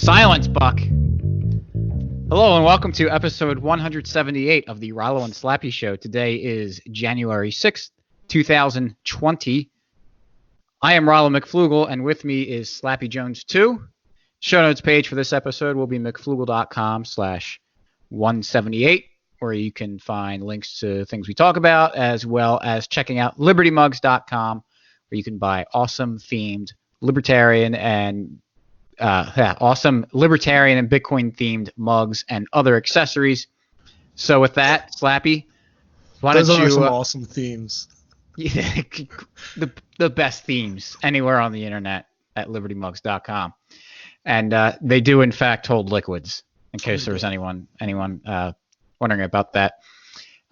Silence, Buck. Hello and welcome to episode 178 of the Rollo and Slappy Show. Today is January 6th, 2020. I am Rollo McFlugel, and with me is Slappy Jones 2. Show notes page for this episode will be mcflugel.com/178, where you can find links to things we talk about, as well as checking out libertymugs.com, where you can buy awesome themed Libertarian and Bitcoin themed mugs and other accessories. So with that, Slappy, why don't you? Those are some awesome themes. the best themes anywhere on the internet at libertymugs.com, and they do in fact hold liquids. In case there was anyone wondering about that.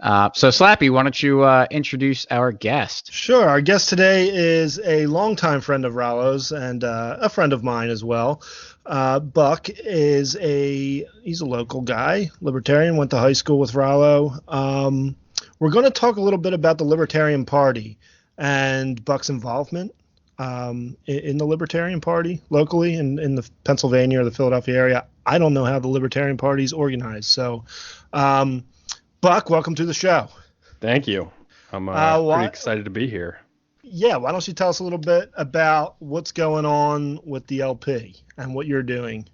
So Slappy, why don't you introduce our guest? Sure. Our guest today is a longtime friend of Rollo's and a friend of mine as well. Buck is he's a local guy, Libertarian, went to high school with Rollo. We're going to talk a little bit about the Libertarian Party and Buck's involvement in the Libertarian Party locally in the Pennsylvania or the Philadelphia area. I don't know how the Libertarian Party is organized. So, Buck, welcome to the show. Thank you. I'm pretty excited to be here. Yeah, why don't you tell us a little bit about what's going on with the LP and what you're doing?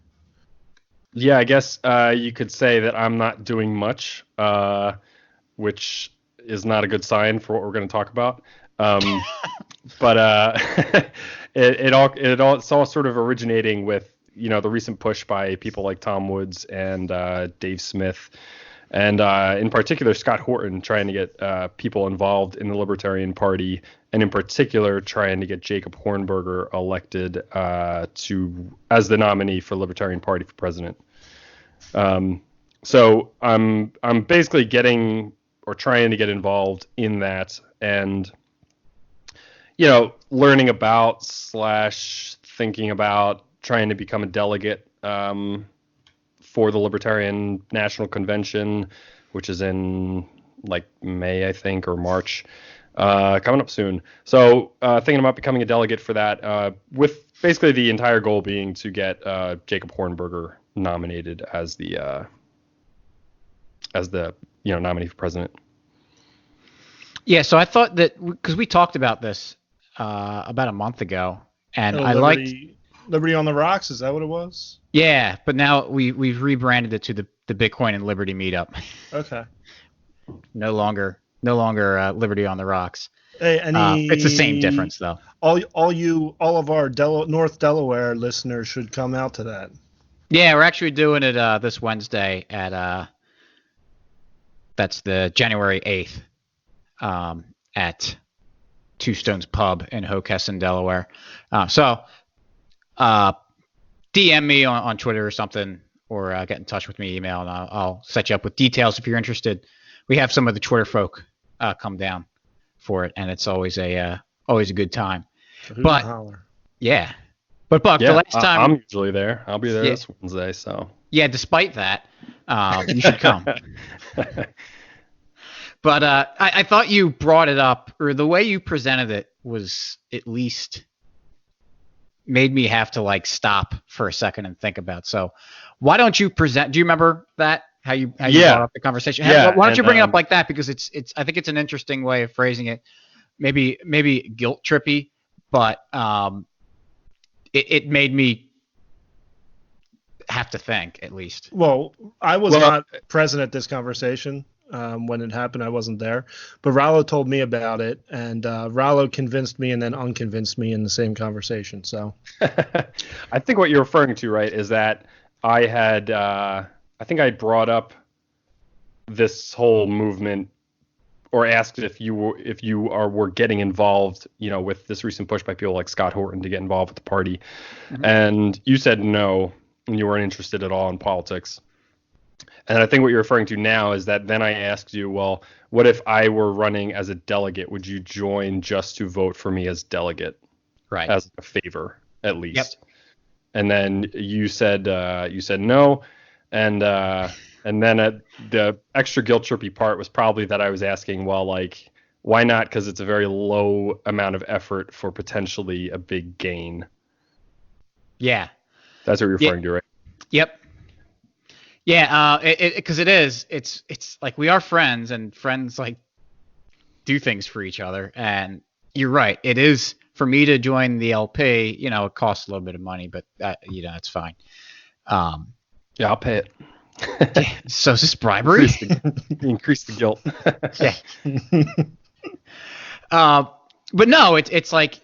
Yeah, I guess you could say that I'm not doing much, which is not a good sign for what we're going to talk about. But it's all sort of originating with, the recent push by people like Tom Woods and Dave Smith. And in particular, Scott Horton trying to get people involved in the Libertarian Party, and in particular trying to get Jacob Hornberger elected as the nominee for Libertarian Party for president. So I'm basically trying to get involved in that, and learning about / thinking about trying to become a delegate for the Libertarian National Convention, which is in May, I think, or March, coming up soon. So thinking about becoming a delegate for that, with basically the entire goal being to get Jacob Hornberger nominated as the nominee for president. Yeah, so I thought that because we talked about this about a month ago, and I liked Liberty on the Rocks. Is that what it was? Yeah, but now we've rebranded it to the Bitcoin and Liberty meetup. Okay. No longer Liberty on the Rocks. Hey, it's the same difference though. All of our North Delaware listeners should come out to that. Yeah, we're actually doing it this Wednesday at that's the January 8th at Two Stones Pub in Hockessin, Delaware. DM me on Twitter or something, or get in touch with me, email, and I'll set you up with details if you're interested. We have some of the Twitter folk come down for it, and it's always a good time. Holler. Yeah, but Buck, the last time I'm usually there. I'll be there this Wednesday. So yeah, despite that, you should come. But I thought you brought it up, or the way you presented it was at least made me have to stop for a second and think about. So why don't you present? Do you remember that? How you brought up the conversation? Yeah, why don't you bring it up like that? Because it's I think it's an interesting way of phrasing it. Maybe guilt trippy, but it made me have to think at least. Well, I was not present at this conversation. When it happened, I wasn't there, but Rollo told me about it, and Rollo convinced me and then unconvinced me in the same conversation. So I think what you're referring to, right, is that I had, I think I brought up this whole movement, or asked if you were getting involved, with this recent push by people like Scott Horton to get involved with the party, and you said no, and you weren't interested at all in politics. And I think what you're referring to now is that then I asked you, well, what if I were running as a delegate? Would you join just to vote for me as delegate? Right. As a favor, at least. Yep. And then you said no. And then the extra guilt trippy part was probably that I was asking, well, why not? Because it's a very low amount of effort for potentially a big gain. Yeah. That's what you're referring to, right? Yep. Yeah. Because it's like we are friends, and friends like do things for each other. And you're right. It is for me to join the LP. It costs a little bit of money, but it's fine. Yeah, I'll pay it. So is this bribery? Increase the guilt. Yeah. But no, it's like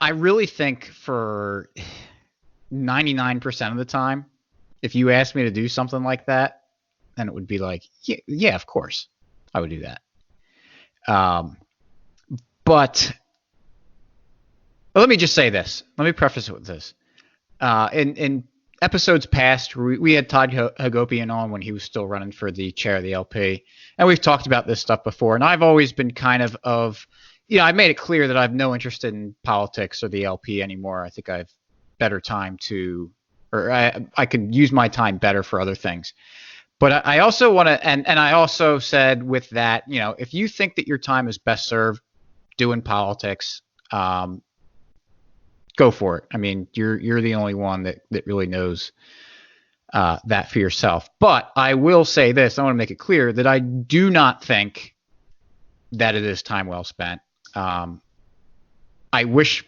I really think for 99% of the time, if you asked me to do something like that, then it would be like, yeah, of course, I would do that. But let me just say this. Let me preface it with this. In episodes past, we had Todd Hagopian on when he was still running for the chair of the LP, and we've talked about this stuff before. And I've always been kind of I've made it clear that I have no interest in politics or the LP anymore. I think I have better time I could use my time better for other things. But I also want to, and I also said with that, if you think that your time is best served doing politics, go for it. I mean, you're the only one that really knows that for yourself. But I will say this: I want to make it clear that I do not think that it is time well spent. I wish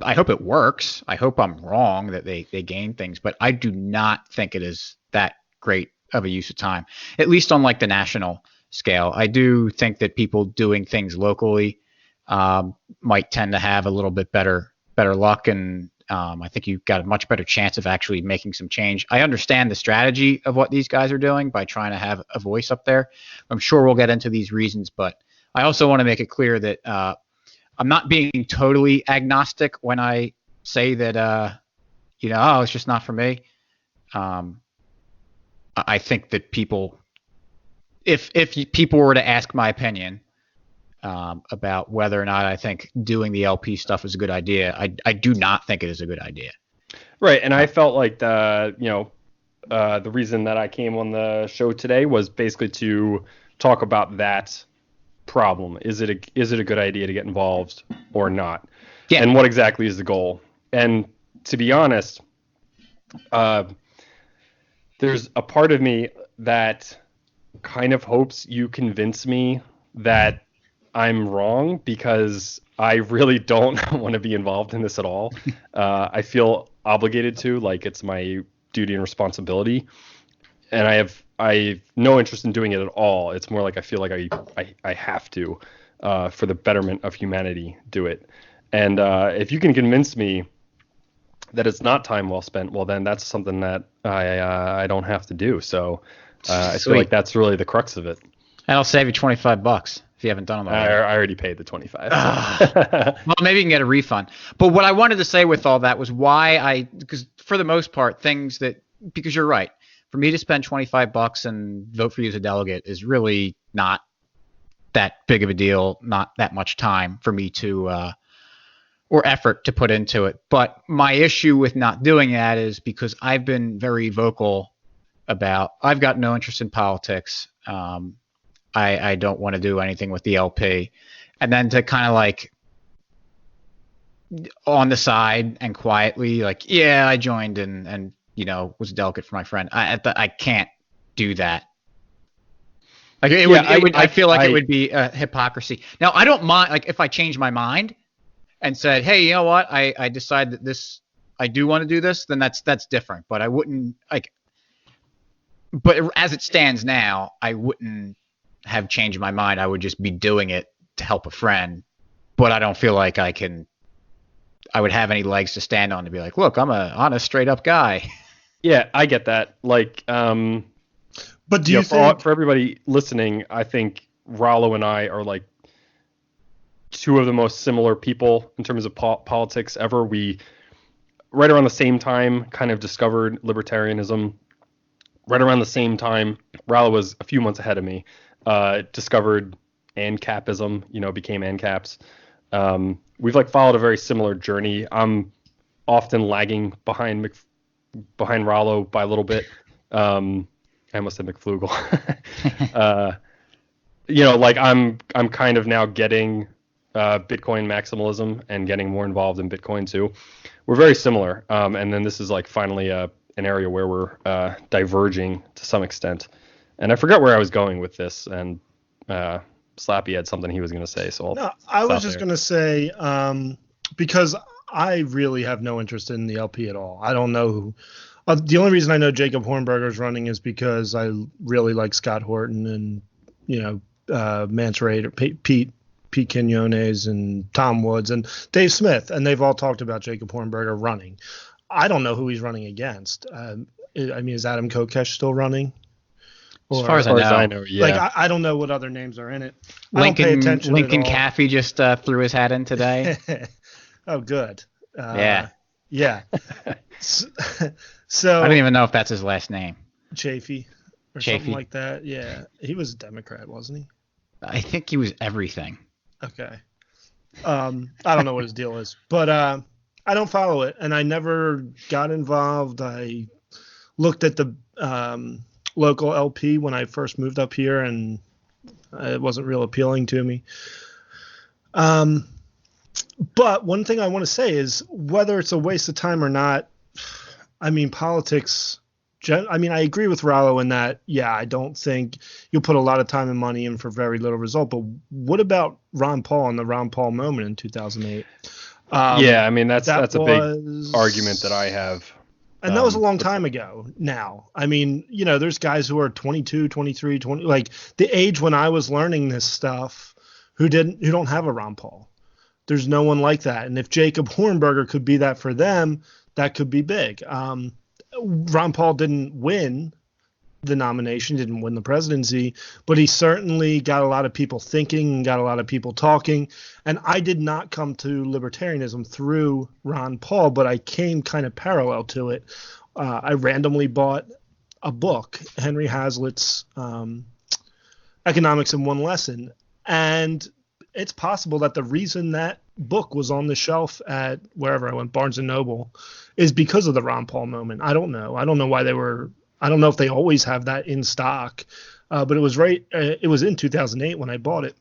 I hope it works. I hope I'm wrong that they gain things, but I do not think it is that great of a use of time, at least on like the national scale. I do think that people doing things locally might tend to have a little bit better luck, and I think you've got a much better chance of actually making some change. I understand the strategy of what these guys are doing by trying to have a voice up there. I'm sure we'll get into these reasons, but I also want to make it clear that I'm not being totally agnostic when I say that, it's just not for me. I think that people, if people were to ask my opinion about whether or not I think doing the LP stuff is a good idea, I do not think it is a good idea. Right, and I felt like the reason that I came on the show today was basically to talk about that problem. Is it a good idea to get involved or not? Yeah. And what exactly is the goal? And to be honest, there's a part of me that kind of hopes you convince me that I'm wrong, because I really don't want to be involved in this at all. I feel obligated to, like it's my duty and responsibility, and I have no interest in doing it at all. It's more like I feel like I have to, for the betterment of humanity, do it. And if you can convince me that it's not time well spent, well then that's something that I don't have to do. So I feel like that's really the crux of it. And I'll save you $25 if you haven't done it already. I already paid the $25. Well, maybe you can get a refund. But what I wanted to say with all that was because for the most part, because you're right, for me to spend $25 and vote for you as a delegate is really not that big of a deal, not that much time for me to or effort to put into it. But my issue with not doing that is because I've been very vocal about I've got no interest in politics. I don't want to do anything with the LP. And then to kind of like on the side and quietly like, yeah, I joined and was a delegate for my friend. I can't do that. Like I feel like it would be a hypocrisy. Now I don't mind like if I change my mind and said, hey, you know what? I decide that I do want to do this, then that's different. But I wouldn't but as it stands now, I wouldn't have changed my mind. I would just be doing it to help a friend. But I don't feel like I would have any legs to stand on to be like, look, I'm a honest, straight up guy. Yeah, I get that. Like, but do you think for everybody listening, I think Rollo and I are like two of the most similar people in terms of politics ever. We right around the same time kind of discovered libertarianism. Right around the same time, Rollo was a few months ahead of me. Discovered ANCAPism, became ANCAPs. We've like followed a very similar journey. I'm often lagging behind Rollo by a little bit. I almost said McFlugel. Like I'm kind of now getting Bitcoin maximalism and getting more involved in Bitcoin too. We're very similar. And then this is like finally an area where we're diverging to some extent. And I forgot where I was going with this, and Slappy had something he was going to say. So I was just going to say, because I really have no interest in the LP at all. I don't know who. The only reason I know Jacob Hornberger is running is because I really like Scott Horton and, Mance Raider, Pete Quinones and Tom Woods and Dave Smith, and they've all talked about Jacob Hornberger running. I don't know who he's running against. Is Adam Kokesh still running? As far as I know, yeah. Like I don't know what other names are in it. Lincoln Caffey just threw his hat in today. Oh, good. Yeah. So I don't even know if that's his last name. Chafee or something like that. Yeah, he was a Democrat, wasn't he? I think he was everything. Okay. I don't know what his deal is, but I don't follow it, and I never got involved. I looked at the local LP when I first moved up here, and it wasn't real appealing to me. But one thing I want to say is whether it's a waste of time or not, I mean, politics. I agree with Rollo in that, I don't think you'll put a lot of time and money in for very little result. But what about Ron Paul and the Ron Paul moment in 2008? That's a big argument that I have. And that was a long time ago now. I mean, there's guys who are 22, 23, 20, like the age when I was learning this stuff who don't have a Ron Paul. There's no one like that. And if Jacob Hornberger could be that for them, that could be big. Ron Paul didn't win the nomination, didn't win the presidency, but he certainly got a lot of people thinking, got a lot of people talking. And I did not come to libertarianism through Ron Paul, but I came kind of parallel to it. I randomly bought a book, Henry Hazlitt's Economics in One Lesson. And it's possible that the reason that book was on the shelf at wherever I went, Barnes & Noble, is because of the Ron Paul moment. I don't know. I don't know why I don't know if they always have that in stock, but it was it was in 2008 when I bought it.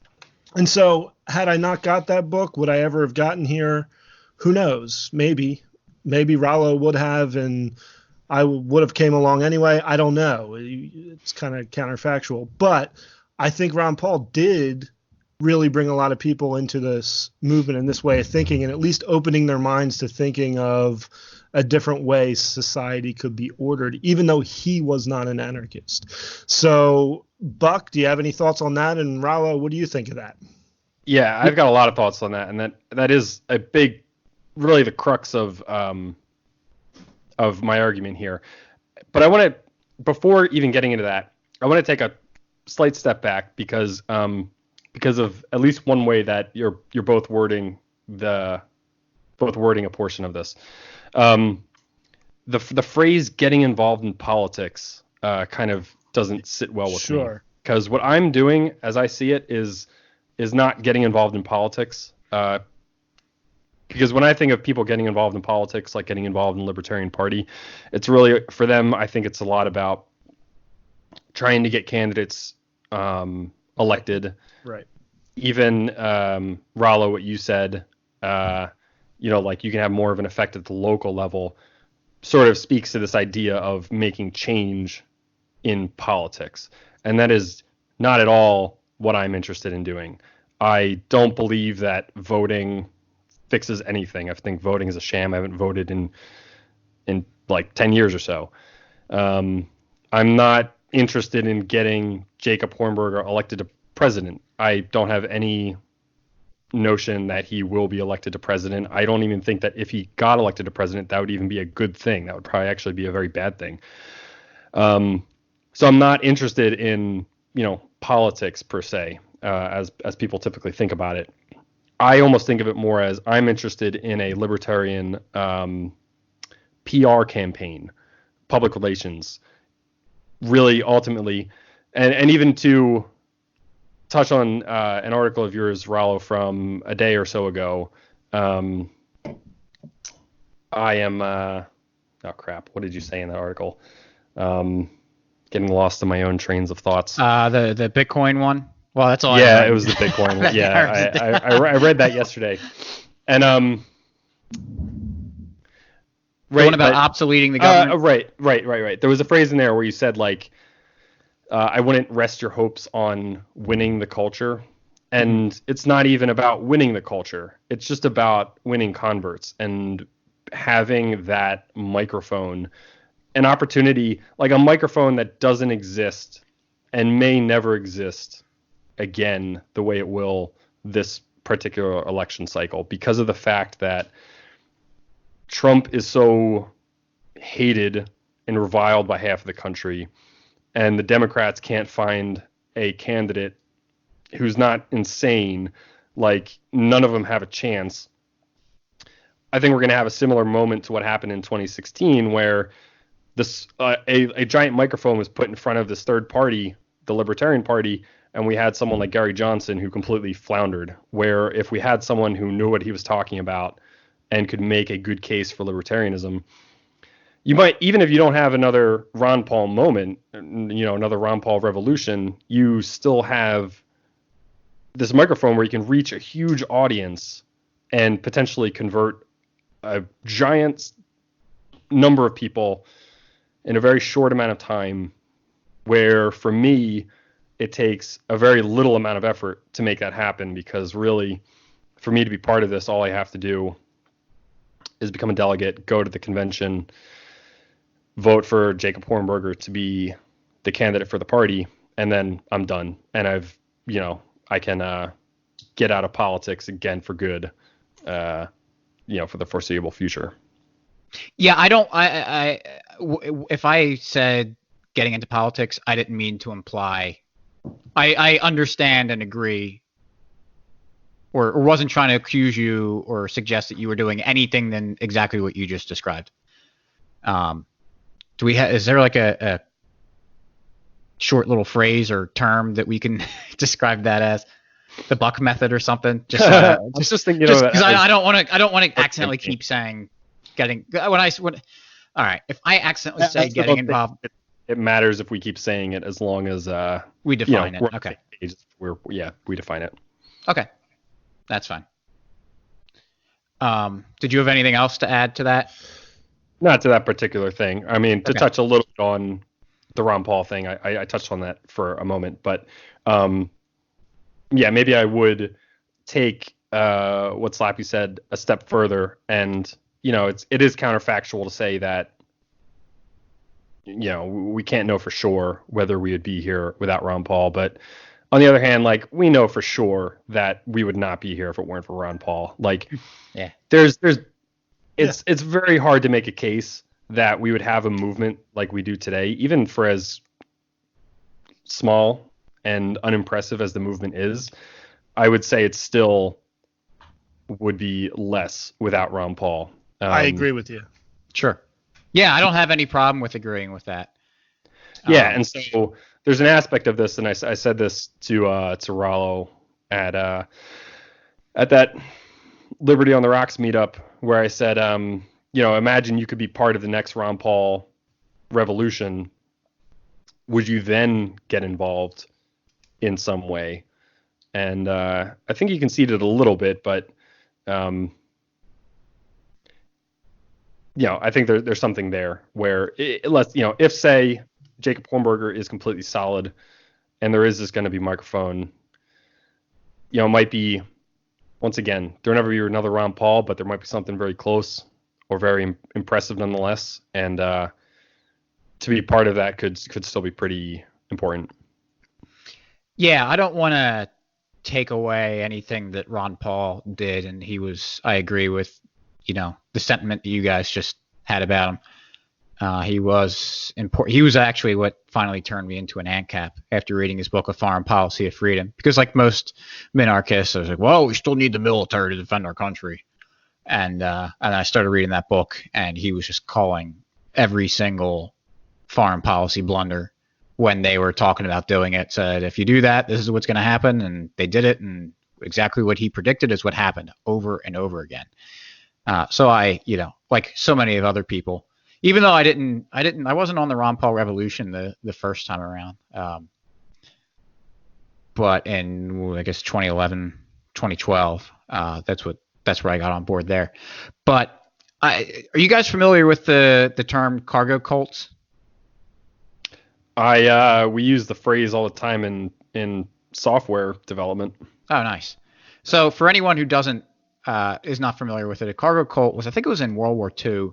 And so had I not got that book, would I ever have gotten here? Who knows? Maybe Rollo would have, and I would have came along anyway. I don't know. It's kind of counterfactual, but I think Ron Paul did really bring a lot of people into this movement and this way of thinking, and at least opening their minds to thinking of a different way society could be ordered, even though he was not an anarchist. So, Buck, do you have any thoughts on that? And Rollo, what do you think of that? Yeah, I've got a lot of thoughts on that, and that is a big, really the crux of my argument here. But I want to, before even getting into that, I want to take a slight step back because of at least one way that you're both wording a portion of this. The phrase "getting involved in politics" kind of doesn't sit well with me. Because what I'm doing, as I see it, is not getting involved in politics. Because when I think of people getting involved in politics, like getting involved in the Libertarian Party, it's really, for them, I think it's a lot about trying to get candidates elected. Right. Even Rollo, what you said, like you can have more of an effect at the local level, sort of speaks to this idea of making change in politics. And that is not at all what I'm interested in doing. I don't believe that voting fixes anything. I think voting is a sham. I haven't voted in like 10 years or so. I'm not interested in getting Jacob Hornberger elected to president. I don't have any notion that he will be elected to president. I don't even think that if he got elected to president, that would even be a good thing. That would probably actually be a very bad thing. So I'm not interested in, politics per se, as people typically think about it. I almost think of it more as I'm interested in a libertarian PR campaign, public relations, really ultimately, and even to touch on an article of yours, Rollo, from a day or so ago. I am oh crap, what did you say in that article? Getting lost in my own trains of thoughts. The Bitcoin one. Well, that's all. Yeah, it was the Bitcoin one. Yeah, I read that yesterday, and the one about obsoleting the government. Right. There was a phrase in there where you said like, I wouldn't rest your hopes on winning the culture, and it's not even about winning the culture. It's just about winning converts and having that microphone, an opportunity, like a microphone that doesn't exist and may never exist again the way it will this particular election cycle, because of the fact that Trump is so hated and reviled by half of the country, and the Democrats can't find a candidate who's not insane. Like, none of them have a chance. I think we're going to have a similar moment to what happened in 2016, where this a giant microphone was put in front of this third party, the Libertarian Party, and we had someone like Gary Johnson who completely floundered. Where if we had someone who knew what he was talking about and could make a good case for libertarianism, you might, even if you don't have another Ron Paul moment, another Ron Paul revolution, you still have this microphone where you can reach a huge audience and potentially convert a giant number of people in a very short amount of time, where for me, it takes a very little amount of effort to make that happen, because really, for me to be part of this, all I have to do is become a delegate, go to the convention, vote for Jacob Hornberger to be the candidate for the party, and then I'm done. And I can get out of politics again for good, for the foreseeable future. Yeah, if I said getting into politics, I didn't mean to imply. I understand and agree, or wasn't trying to accuse you or suggest that you were doing anything than exactly what you just described. Is there like a short little phrase or term that we can describe that as? The Buck method or something? Just thinking, because I don't want to accidentally keep saying getting all right. If I accidentally say getting involved, it matters if we keep saying it, as long as we define it. Okay. We define it. Okay, that's fine. Did you have anything else to add to that? Not to that particular thing. I mean, to touch a little bit on the Ron Paul thing, I touched on that for a moment, but maybe I would take what Slappy said a step further, and it is counterfactual to say that we can't know for sure whether we would be here without Ron Paul, but on the other hand, like, we know for sure that we would not be here if it weren't for Ron Paul. Like, yeah, it's very hard to make a case that we would have a movement like we do today, even for as small and unimpressive as the movement is. I would say it still would be less without Ron Paul. I agree with you. Sure. Yeah, I don't have any problem with agreeing with that. Yeah, and so there's an aspect of this, and I said this to Rollo at that Liberty on the Rocks meetup, where I said, imagine you could be part of the next Ron Paul revolution. Would you then get involved in some way? And I think you conceded a little bit, but I think there's something there where if say Jacob Hornberger is completely solid, and there is going to be microphone, it might be, once again, there'll never be another Ron Paul, but there might be something very close or very impressive nonetheless. And to be part of that could still be pretty important. Yeah, I don't want to take away anything that Ron Paul did, and I agree with, the sentiment that you guys just had about him. He was important. He was actually what finally turned me into an ANCAP after reading his book, A Foreign Policy of Freedom. Because like most minarchists, I was like, well, we still need the military to defend our country. And I started reading that book, and he was just calling every single foreign policy blunder when they were talking about doing it. Said, if you do that, this is what's going to happen. And they did it, and exactly what he predicted is what happened over and over again. So I, like so many of other people, even though I wasn't on the Ron Paul revolution the first time around. but in I guess 2011, 2012, that's where I got on board there. But are you guys familiar with the term cargo cults? We use the phrase all the time in software development. Oh, nice. So for anyone who doesn't is not familiar with it, a cargo cult was, I think it was in World War II.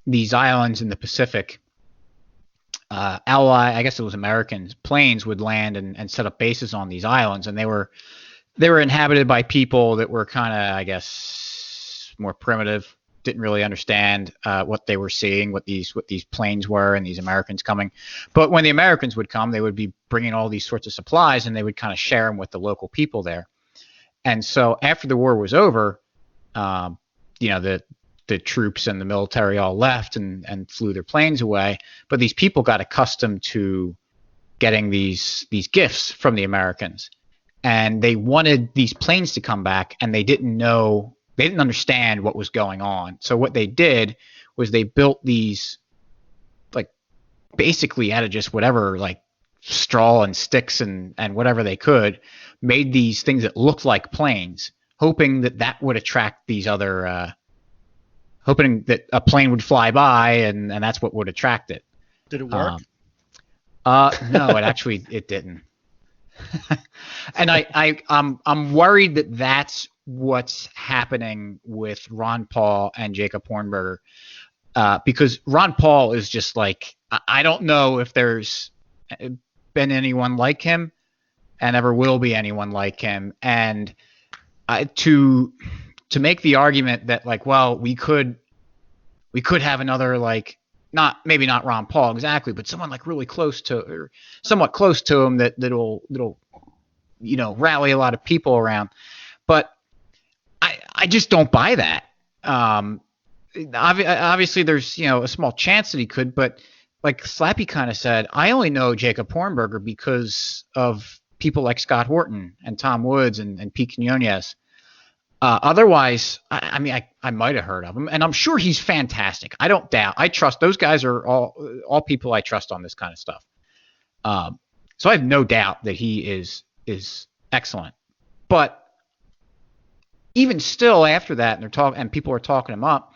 These islands in the Pacific, I guess it was Americans, planes would land and set up bases on these islands, and they were inhabited by people that were kind of, I guess, more primitive, didn't really understand what they were seeing, what these planes were, and these Americans coming. But when the Americans would come, they would be bringing all these sorts of supplies, and they would kind of share them with the local people there. And so after the war was over, the troops and the military all left and flew their planes away. But these people got accustomed to getting these gifts from the Americans, and they wanted these planes to come back, and they didn't understand what was going on. So what they did was they built these, like, basically out of just whatever, like straw and sticks and whatever they could, made these things that looked like planes, hoping that would attract these other, hoping that a plane would fly by and that's what would attract it. Did it work? No, it didn't. And I'm worried that that's what's happening with Ron Paul and Jacob Hornberger, because Ron Paul is just like, I don't know if there's been anyone like him and ever will be anyone like him. And to make the argument that, like, well, we could have another, like, maybe not Ron Paul exactly, but someone like really close to, or somewhat close to him that'll rally a lot of people around. But I just don't buy that. Obviously there's a small chance that he could, but like Slappy kind of said, I only know Jacob Hornberger because of people like Scott Horton and Tom Woods and Pete Quinones. Otherwise, I mean, I might have heard of him, and I'm sure he's fantastic. I don't doubt. I trust those guys are all people I trust on this kind of stuff. So I have no doubt that he is excellent. But even still, after that, and people are talking him up.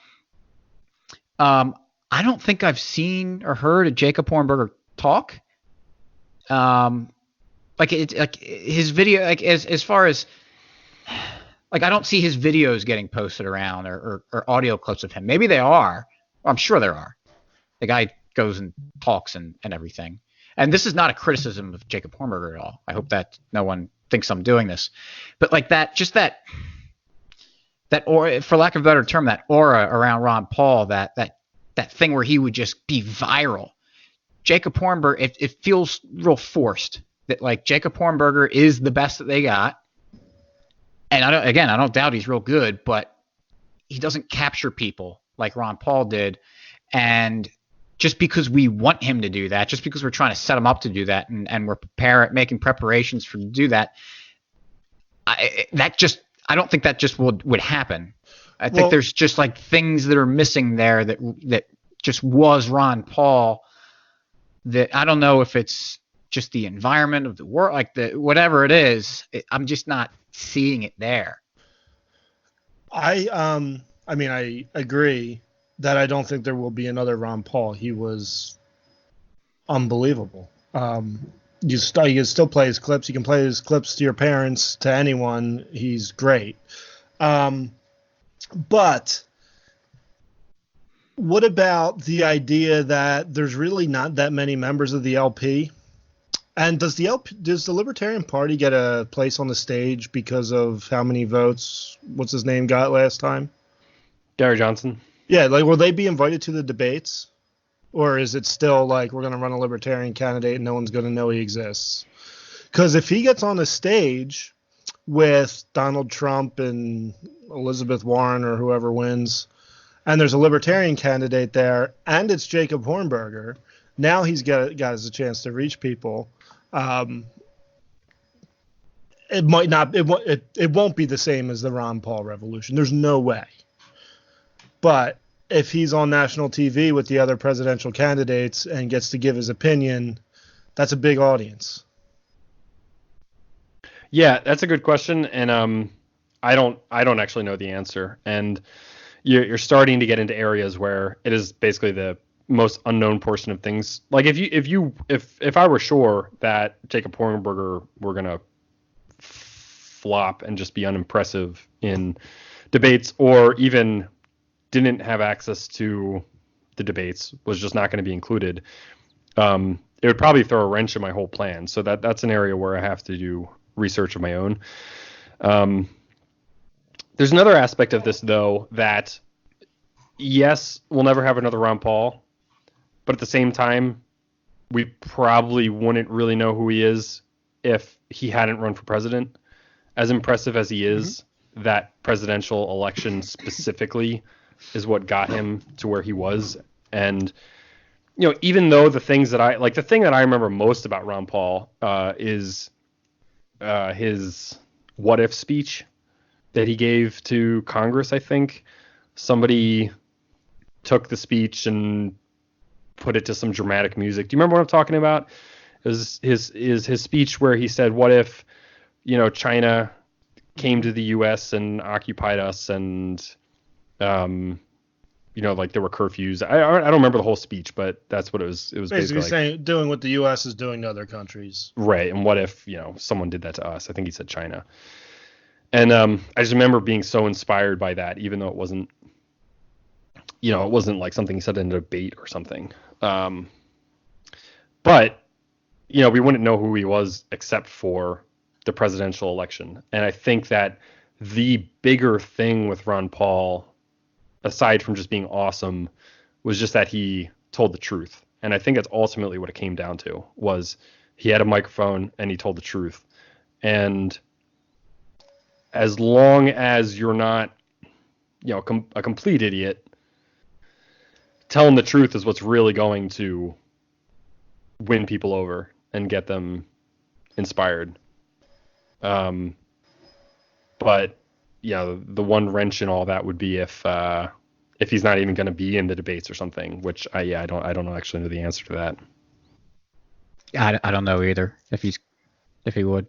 I don't think I've seen or heard a Jacob Hornberger talk. Like his video, like as far as, like, I don't see his videos getting posted around or audio clips of him. Maybe they are. I'm sure there are. The guy goes and talks and everything. And this is not a criticism of Jacob Hornberger at all. I hope that no one thinks I'm doing this. But like that, just that aura, for lack of a better term, that aura around Ron Paul, that thing where he would just be viral. Jacob Hornberger, it feels real forced that, like, Jacob Hornberger is the best that they got. And I don't doubt he's real good, but he doesn't capture people like Ron Paul did. And just because we want him to do that, just because we're trying to set him up to do that, and we're making preparations for to do that, I don't think that just would happen. I think there's just like things that are missing there that just was Ron Paul, that I don't know if it's just the environment of the world, like whatever it is, I'm just not seeing it there. I mean, I agree that I don't think there will be another Ron Paul. He was unbelievable. You can still play his clips. You can play his clips to your parents, to anyone. He's great. But what about the idea that there's really not that many members of the LP? And does the Libertarian Party get a place on the stage because of how many votes what's his name got last time? Gary Johnson. Yeah, like, will they be invited to the debates? Or is it still like, we're going to run a Libertarian candidate and no one's going to know he exists? Because if he gets on the stage with Donald Trump and Elizabeth Warren or whoever wins, and there's a Libertarian candidate there, and it's Jacob Hornberger, now he's got a chance to reach people. It might not. It won't be the same as the Ron Paul revolution. There's no way. But if he's on national TV with the other presidential candidates and gets to give his opinion, that's a big audience. Yeah, that's a good question, and I don't actually know the answer, and you're starting to get into areas where it is basically the most unknown portion of things. Like if I were sure that Jacob Hornberger were gonna flop and just be unimpressive in debates, or even didn't have access to the debates, was just not going to be included, it would probably throw a wrench in my whole plan. So that's an area where I have to do research of my own. There's another aspect of this, though, that yes, we'll never have another Ron Paul, but at the same time, we probably wouldn't really know who he is if he hadn't run for president. As impressive as he is, that presidential election specifically is what got him to where he was. And, even though the thing that I remember most about Ron Paul is his what if speech that he gave to Congress. I think somebody took the speech and put it to some dramatic music. Do you remember what I'm talking about? It was his speech where he said, what if, China came to the U.S. and occupied us, and like there were curfews. I don't remember the whole speech, but that's what it was. It was basically saying doing what the U.S. is doing to other countries. Right. And what if, someone did that to us? I think he said China. And I just remember being so inspired by that, even though it wasn't, it wasn't like something he said in a debate or something. But, we wouldn't know who he was except for the presidential election. And I think that the bigger thing with Ron Paul, aside from just being awesome, was just that he told the truth. And I think that's ultimately what it came down to, was he had a microphone and he told the truth. And as long as you're not, a complete idiot, telling the truth is what's really going to win people over and get them inspired. But yeah, the one wrench in all that would be if he's not even going to be in the debates or something, which I don't actually know the answer to that. I don't know either if he would.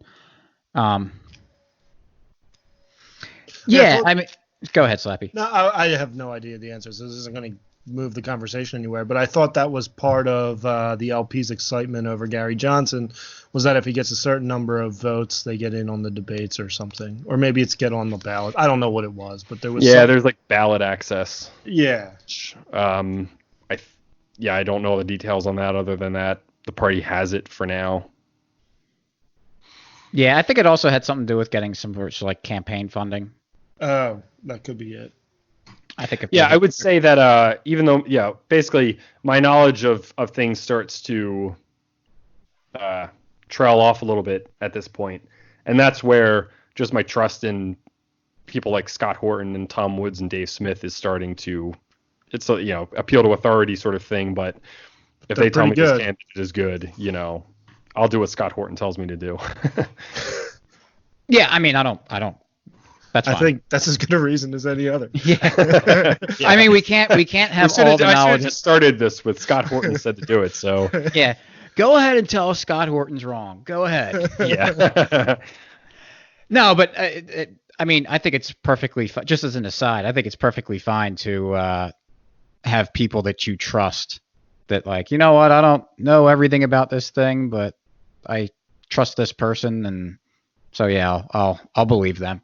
Yeah, I mean, go ahead, Slappy. No, I have no idea the answer. So this isn't going to move the conversation anywhere. But I thought that was part of the LP's excitement over Gary Johnson, was that if he gets a certain number of votes, they get in on the debates or something. Or maybe it's get on the ballot. I don't know what it was, but there was. Yeah, there's like ballot access. Yeah. I don't know the details on that, other than that the party has it for now. Yeah, I think it also had something to do with getting some like campaign funding. Oh, that could be it. I think. I would say that even though, basically my knowledge of things starts to trail off a little bit at this point, and that's where just my trust in people like Scott Horton and Tom Woods and Dave Smith is starting to, it's a, appeal to authority sort of thing. But if they tell me this candidate is good, I'll do what Scott Horton tells me to do. Yeah, I mean, I don't. That's fine. I think that's as good a reason as any other. Yeah. I mean, we can't have all the knowledge. I should have just started this with Scott Horton said to do it. So yeah, go ahead and tell us Scott Horton's wrong. Go ahead. Yeah. No, but I mean, I think it's perfectly fine. Just as an aside, I think it's perfectly fine to have people that you trust. That like, you know what? I don't know everything about this thing, but I trust this person, and so yeah, I'll believe them.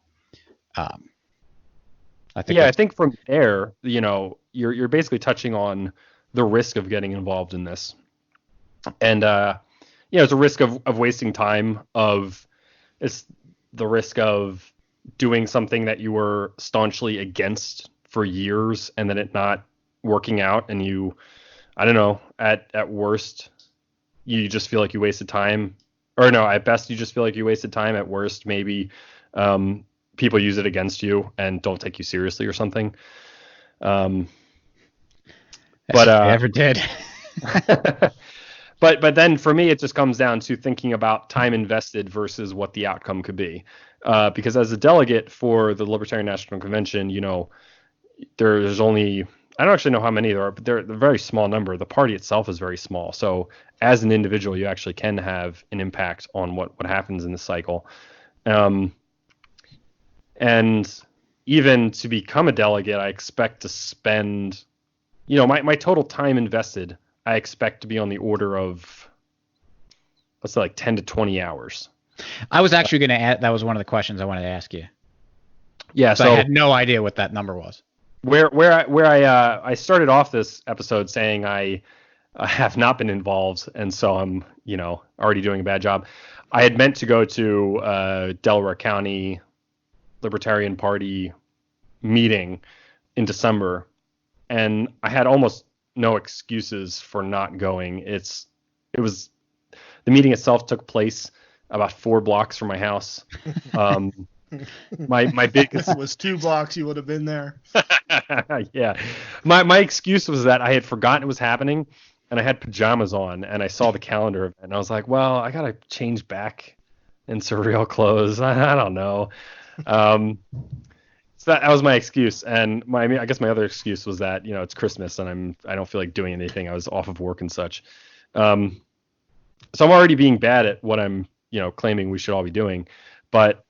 I think from there, you're basically touching on the risk of getting involved in this, and it's a risk of wasting time. It's the risk of doing something that you were staunchly against for years, and then it not working out, and you, I don't know, at worst, you just feel like you wasted time, or no, at best you just feel like you wasted time. At worst, maybe people use it against you and don't take you seriously or something. But I ever did. But then for me, it just comes down to thinking about time invested versus what the outcome could be. Because as a delegate for the Libertarian National Convention, there's only, I don't actually know how many there are, but they're a very small number. The party itself is very small. So as an individual, you actually can have an impact on what happens in the cycle. And even to become a delegate, I expect to spend, my total time invested, I expect to be on the order of, let's say, like 10 to 20 hours. I was actually going to add, that was one of the questions I wanted to ask you. Yeah, so I had no idea what that number was. I started off this episode saying I have not been involved, and so I'm, already doing a bad job. I had meant to go to Delaware County Libertarian Party meeting in December, and I had almost no excuses for not going. The meeting itself took place about 4 blocks from my house. My biggest, if it was 2 blocks, you would have been there. Yeah, my excuse was that I had forgotten it was happening, and I had pajamas on, and I saw the calendar and I was like, well, I gotta change back into real clothes. I don't know. So that was my excuse, and I guess my other excuse was that it's Christmas and I don't feel like doing anything. I was off of work and such. So I'm already being bad at what I'm claiming we should all be doing. But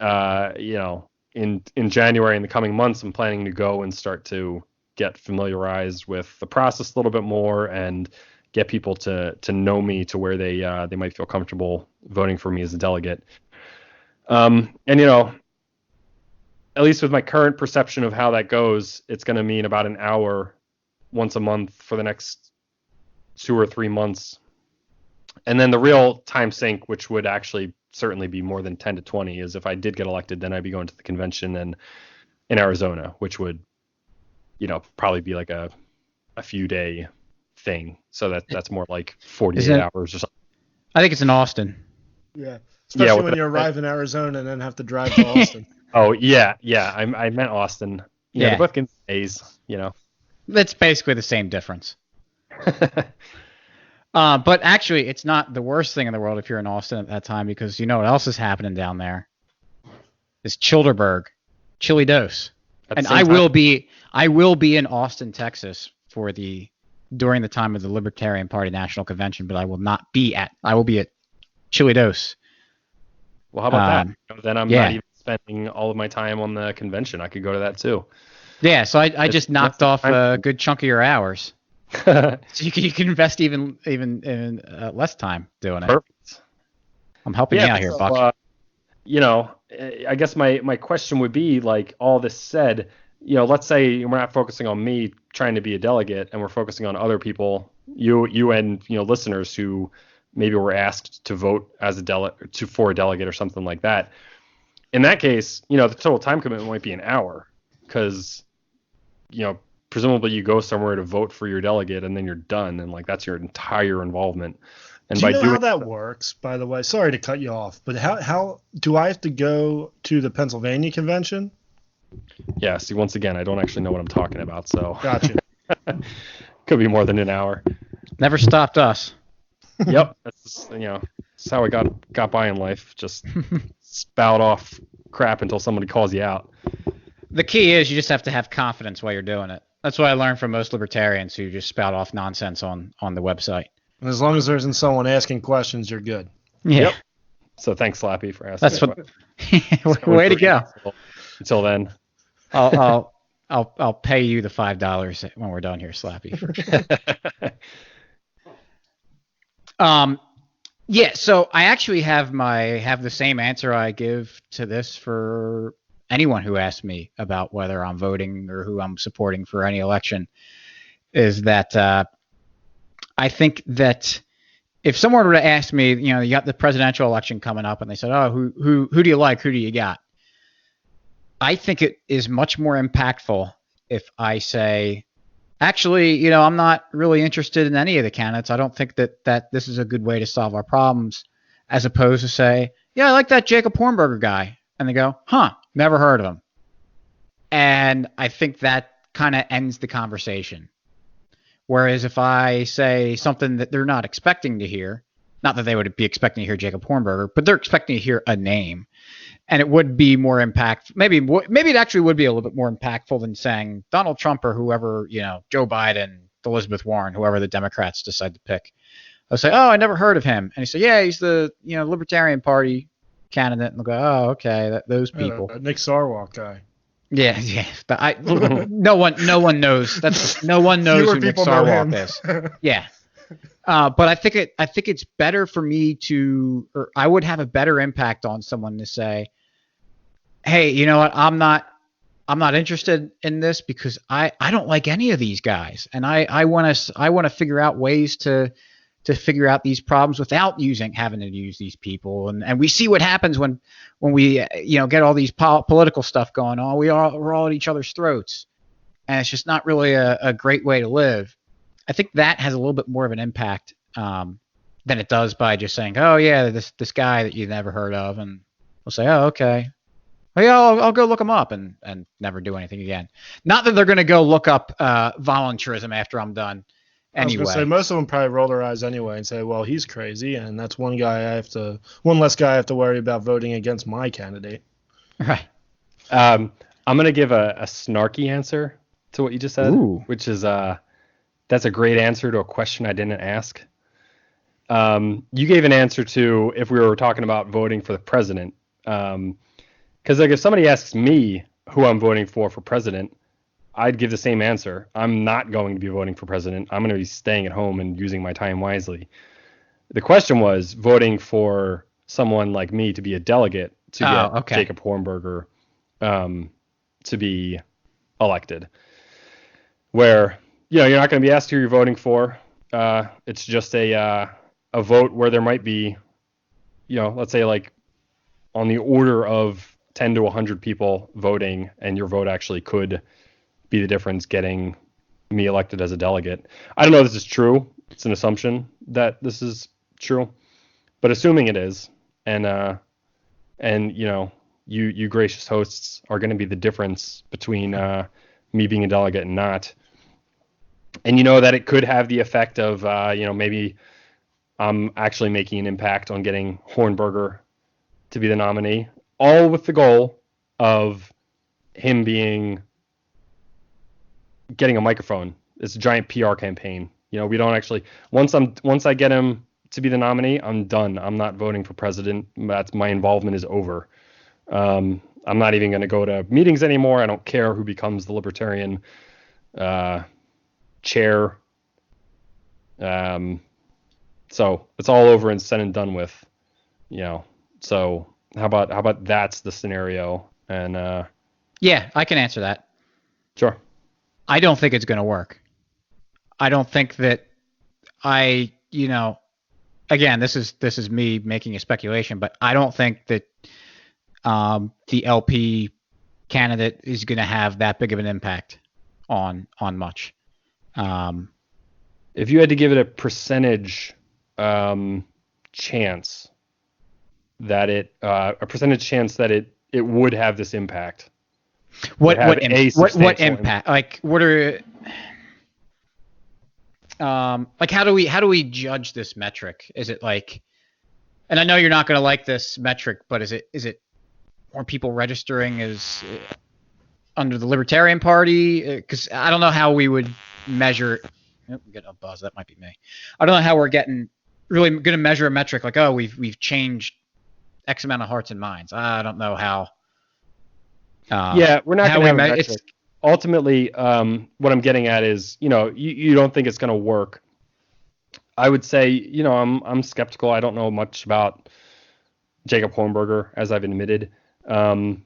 in January, in the coming months, I'm planning to go and start to get familiarized with the process a little bit more and get people to know me to where they might feel comfortable voting for me as a delegate. And at least with my current perception of how that goes, it's going to mean about an hour once a month for the next 2 or 3 months. And then the real time sink, which would actually certainly be more than 10 to 20, is if I did get elected, then I'd be going to the convention in Arizona, which would, probably be like a few day thing. So that's more like 48 hours or something. I think it's in Austin. Yeah. Especially when you arrive in Arizona and then have to drive to Austin. Oh, yeah. I meant Austin. Yeah. They're both getting A's, That's basically the same difference. But actually, it's not the worst thing in the world if you're in Austin at that time, because you know what else is happening down there? It's Childerberg, Chili Dose. And I will be in Austin, Texas during the time of the Libertarian Party National Convention, but I will be at Chili Dose. Well, how about that? Then I'm not even spending all of my time on the convention. I could go to that too. Yeah, so I just knocked off a good chunk of your hours. So you can invest even less time doing it. Perfect. I'm helping you out here, Buck. I guess my question would be, like, all this said, let's say we're not focusing on me trying to be a delegate, and we're focusing on other people, you and listeners who maybe were asked to vote as for a delegate or something like that. In that case, the total time commitment might be an hour, because presumably you go somewhere to vote for your delegate and then you're done, and like that's your entire involvement. And do you know how that works, by the way? Sorry to cut you off, but how do I have to go to the Pennsylvania convention? Yeah, see, once again, I don't actually know what I'm talking about, so. Gotcha. Could be more than an hour. Never stopped us. Yep, that's how I got by in life. Just spout off crap until somebody calls you out. The key is you just have to have confidence while you're doing it. That's what I learned from most libertarians who just spout off nonsense on the website. And as long as there isn't someone asking questions, you're good. Yeah. Yep. So thanks, Slappy, for asking. That's what. Way to go. Until then, I'll pay you the $5 when we're done here, Slappy. Yeah. So I actually have the same answer I give to this for anyone who asks me about whether I'm voting or who I'm supporting for any election, is that I think that if someone were to ask me, you got the presidential election coming up, and they said, oh, who do you like? Who do you got? I think it is much more impactful if I say, actually, I'm not really interested in any of the candidates. I don't think that this is a good way to solve our problems, as opposed to say, yeah, I like that Jacob Hornberger guy. And they go, never heard of him. And I think that kind of ends the conversation. Whereas if I say something that they're not expecting to hear, not that they would be expecting to hear Jacob Hornberger, but they're expecting to hear a name, and it would be more impactful. Maybe it actually would be a little bit more impactful than saying Donald Trump or whoever, Joe Biden, Elizabeth Warren, whoever the Democrats decide to pick. I'll say, oh, I never heard of him. And he say, yeah, he's the Libertarian Party candidate and they'll go, oh, okay, those people. Nick Sarwark guy. Yeah, yeah. But no one knows. No one knows who Nick Sarwark is. Yeah. But I think it's better for me or I would have a better impact on someone to say, hey, you know what? I'm not interested in this because I don't like any of these guys, and I want to figure out ways to figure out these problems without having to use these people, and we see what happens when we get all these political stuff going on. We're all at each other's throats, and it's just not really a great way to live. I think that has a little bit more of an impact than it does by just saying, oh yeah, this guy that you've never heard of, and we'll say, oh okay. Oh, yeah, I'll go look them up and never do anything again. Not that they're going to go look up voluntarism after I'm done. Anyway, I was going to say most of them probably roll their eyes anyway and say, "Well, he's crazy, and that's one less guy I have to worry about voting against my candidate." Right. I'm going to give a snarky answer to what you just said, which is that's a great answer to a question I didn't ask. You gave an answer to if we were talking about voting for the president. Because if somebody asks me who I'm voting for president, I'd give the same answer. I'm not going to be voting for president. I'm going to be staying at home and using my time wisely. The question was voting for someone like me to be a delegate to get Jacob Hornberger to be elected. Where you're not going to be asked who you're voting for. It's just a vote where there might be, let's say like on the order of 10 to 100 people voting, and your vote actually could be the difference getting me elected as a delegate. I don't know if this is true. It's an assumption that this is true, but assuming it is, and you gracious hosts are going to be the difference between me being a delegate and not. And that it could have the effect of maybe I'm actually making an impact on getting Hornberger to be the nominee. All with the goal of him getting a microphone. It's a giant PR campaign. We don't actually once I get him to be the nominee, I'm done. I'm not voting for president. My involvement is over. I'm not even going to go to meetings anymore. I don't care who becomes the Libertarian chair. So it's all over and said and done with. So. How about that's the scenario? And yeah, I can answer that. Sure. I don't think it's going to work. I don't think that again, this is me making a speculation, but I don't think that the LP candidate is going to have that big of an impact on much. If you had to give it a percentage chance that it would have this impact. What impact? Like what are like how do we judge this metric? Is it like, and I know you're not going to like this metric, but is it more people registering as under the Libertarian Party? Because I don't know how we would measure. Oh, I'm getting a buzz. That might be me. I don't know how we're really going to measure a metric like, oh, we've changed X amount of hearts and minds. I don't know how. We're not going to have a metric. Ultimately, what I'm getting at is, you don't think it's going to work. I would say, I'm skeptical. I don't know much about Jacob Hornberger, as I've admitted. I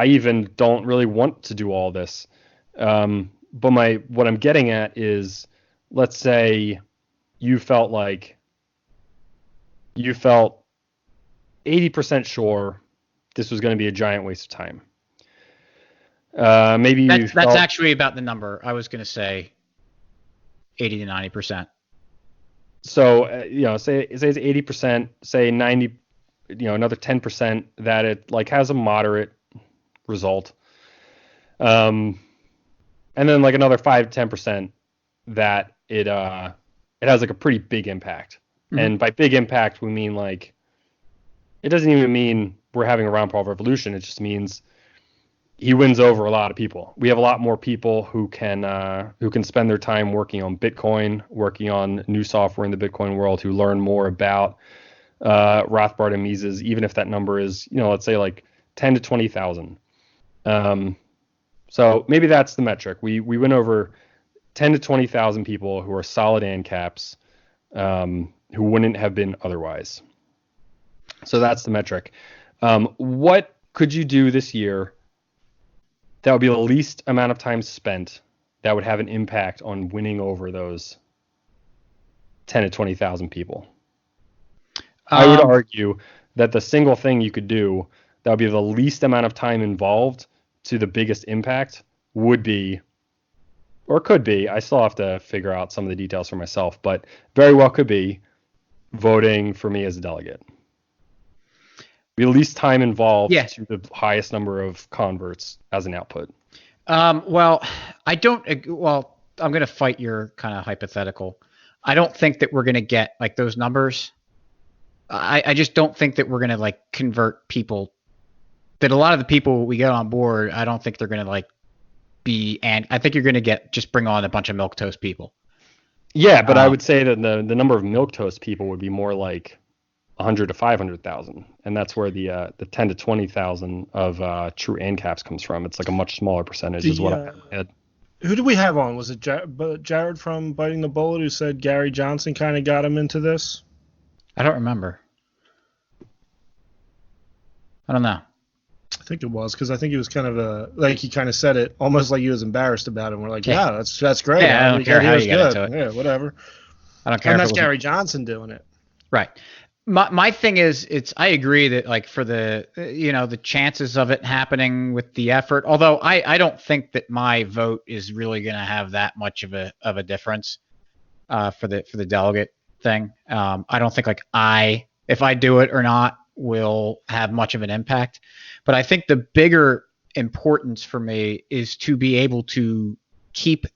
even don't really want to do all this. But what I'm getting at is, let's say you felt 80% sure this was going to be a giant waste of time. Maybe that's actually about the number. I was going to say 80 to 90%. So, say it's 80%, say 90, another 10% that it has a moderate result. And then another 5 to 10% that it has a pretty big impact. Mm-hmm. And by big impact, we mean it doesn't even mean we're having a Ron Paul revolution. It just means he wins over a lot of people. We have a lot more people who can spend their time working on Bitcoin, working on new software in the Bitcoin world, who learn more about Rothbard and Mises, even if that number is, let's say like 10 to 20,000. So maybe that's the metric. We went over 10 to 20,000 people who are solid ANCAPs, who wouldn't have been otherwise. So that's the metric. What could you do this year that would be the least amount of time spent that would have an impact on winning over those 10 to 20,000 people? I would argue that the single thing you could do that would be the least amount of time involved to the biggest impact would be, or could be, I still have to figure out some of the details for myself, but very well could be voting for me as a delegate. Be the least time involved to the highest number of converts as an output. Well, I'm going to fight your kind of hypothetical. I don't think that we're going to get like those numbers. I just don't think that we're going to like convert people. That a lot of the people we get on board, I don't think they're going to like be, and I think you're going to just bring on a bunch of milquetoast people. Yeah, but I would say that the number of milquetoast people would be more like 100 to 500,000, and that's where the 10 to 20,000 of true ANCAPs comes from. It's like a much smaller percentage, is what I had. Who did we have on? Was it Jared from Biting the Bullet who said Gary Johnson kind of got him into this? I don't remember. I don't know. I think it was, because I think he was kind of like he kind of said it almost like he was embarrassed about it. And we're like, yeah, that's great. Yeah, I don't care how you get into it. Yeah, whatever. I don't care. And that's Gary Johnson doing it. Right. My thing is, I agree that like for the the chances of it happening with the effort, although I don't think that my vote is really going to have that much of a difference for the delegate thing. I don't think like if I do it or not will have much of an impact, but I think the bigger importance for me is to be able to keep.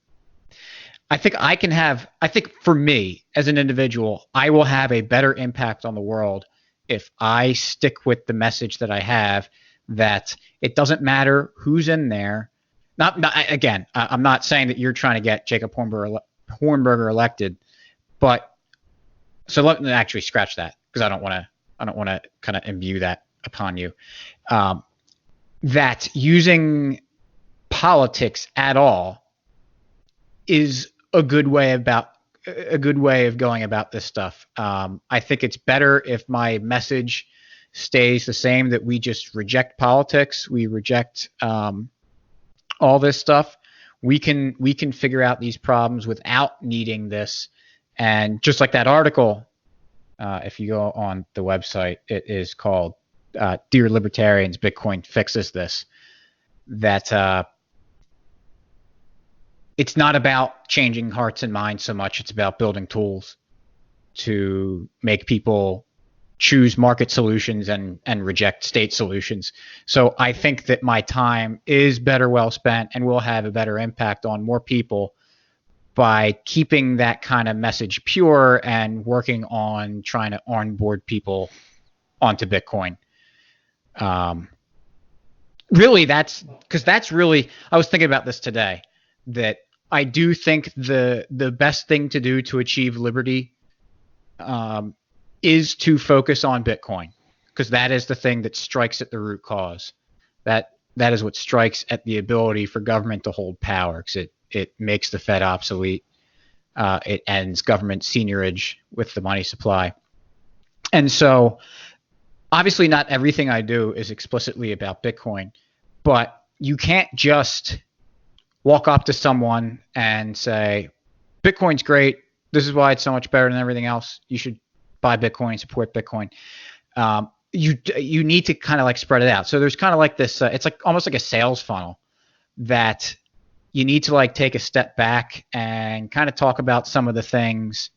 I think for me as an individual, I will have a better impact on the world if I stick with the message that I have, that it doesn't matter who's in there. Again, I'm not saying that you're trying to get Jacob Hornberger elected, but so let me actually scratch that, because I don't want to kind of imbue that upon you. That using politics at all is a good way of going about this stuff. I think it's better if my message stays the same, that we just reject politics, we reject all this stuff. We can figure out these problems without needing this. And just like that article, if you go on the website, it is called "Dear Libertarians, Bitcoin Fixes This." That it's not about changing hearts and minds so much. It's about building tools to make people choose market solutions and reject state solutions. So I think that my time is better well spent and will have a better impact on more people by keeping that kind of message pure and working on trying to onboard people onto Bitcoin. Really, that's really, I was thinking about this today, that I do think the best thing to do to achieve liberty is to focus on Bitcoin, because that is the thing that strikes at the root cause. That is what strikes at the ability for government to hold power, because it makes the Fed obsolete. It ends government seigniorage with the money supply. And so obviously not everything I do is explicitly about Bitcoin, but you can't just walk up to someone and say, Bitcoin's great. This is why it's so much better than everything else. You should buy Bitcoin, support Bitcoin. You need to kind of like spread it out. So there's kind of like this, it's like almost like a sales funnel, that you need to like take a step back and kind of talk about some of the things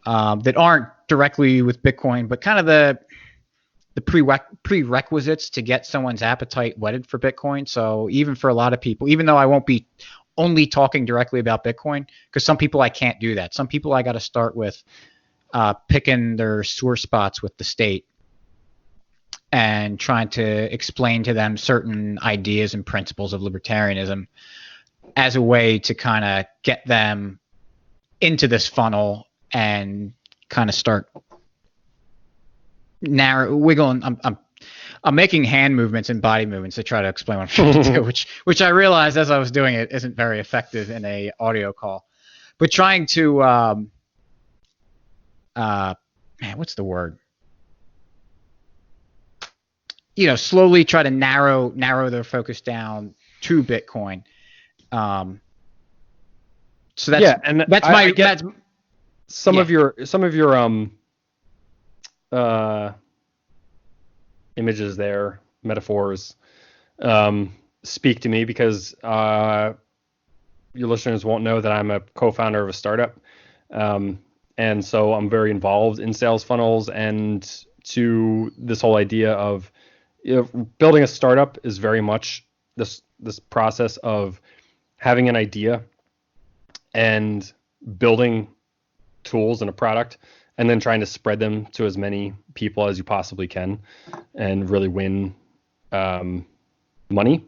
that aren't directly with Bitcoin, but kind of the prerequisites to get someone's appetite whetted for Bitcoin. So even for a lot of people, even though I won't be only talking directly about Bitcoin, because some people I can't do that. Some people I got to start with picking their sore spots with the state and trying to explain to them certain ideas and principles of libertarianism as a way to kind of get them into this funnel and kind of start wiggling. I'm making hand movements and body movements to try to explain what I'm trying to do, which I realized as I was doing it isn't very effective in a audio call. But trying to man, what's the word? Slowly try to narrow their focus down to Bitcoin. So that's and that's I my get that's some of your images there, metaphors, speak to me because your listeners won't know that I'm a co-founder of a startup. And so I'm very involved in sales funnels, and to this whole idea of building a startup is very much this process of having an idea and building tools and a product, and then trying to spread them to as many people as you possibly can and really win money.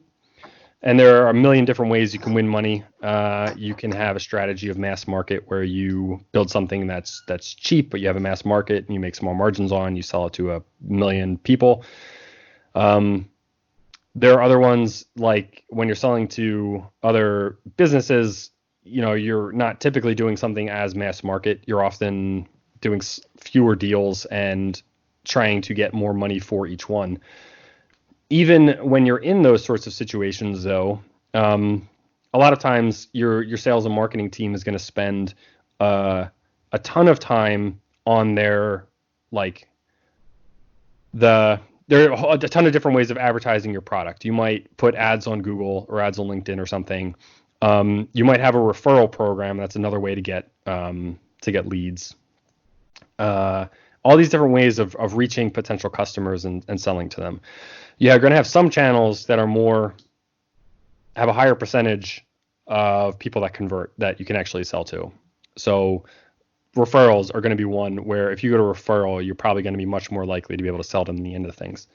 And there are a million different ways you can win money. You can have a strategy of mass market where you build something that's cheap, but you have a mass market and you make small margins on, you sell it to a million people. There are other ones, like when you're selling to other businesses, you're not typically doing something as mass market. You're often doing fewer deals and trying to get more money for each one. Even when you're in those sorts of situations, though, a lot of times your sales and marketing team is going to spend a ton of time on there are a ton of different ways of advertising your product. You might put ads on Google or ads on LinkedIn or something. You might have a referral program. That's another way to get leads. All these different ways of reaching potential customers and selling to them. You're going to have some channels that have a higher percentage of people that convert that you can actually sell to. So referrals are going to be one where if you go to referral, you're probably going to be much more likely to be able to sell them in the end of things.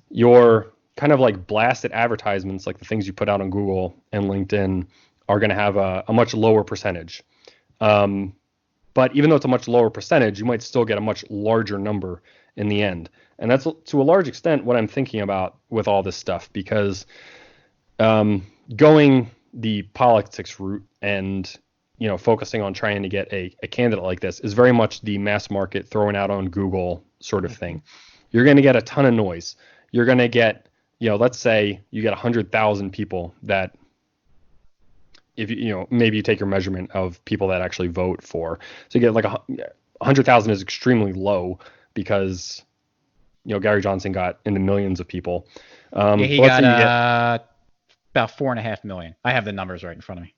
Your kind of like blasted advertisements, like the things you put out on Google and LinkedIn, are going to have a much lower percentage. But even though it's a much lower percentage, you might still get a much larger number in the end. And that's to a large extent what I'm thinking about with all this stuff, because going the politics route and focusing on trying to get a candidate like this is very much the mass market thrown out on Google sort of thing. You're going to get a ton of noise. You're going to get, let's say you get 100,000 people that, if maybe you take your measurement of people that actually vote for. So you get like 100,000 is extremely low because, Gary Johnson got into millions of people. He got about 4.5 million. I have the numbers right in front of me.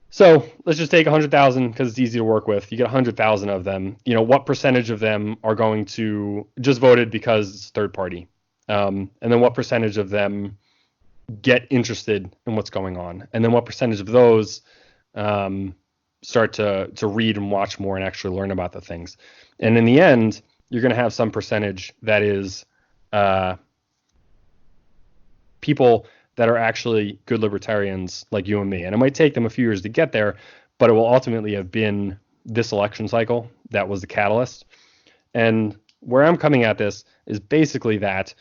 So let's just take 100,000 because it's easy to work with. You get 100,000 of them. What percentage of them are going to just voted because it's third party? And then what percentage of them get interested in what's going on? And then what percentage of those start to read and watch more and actually learn about the things? And in the end, you're going to have some percentage that is people that are actually good libertarians like you and me. And it might take them a few years to get there, but it will ultimately have been this election cycle that was the catalyst. And where I'm coming at this is basically that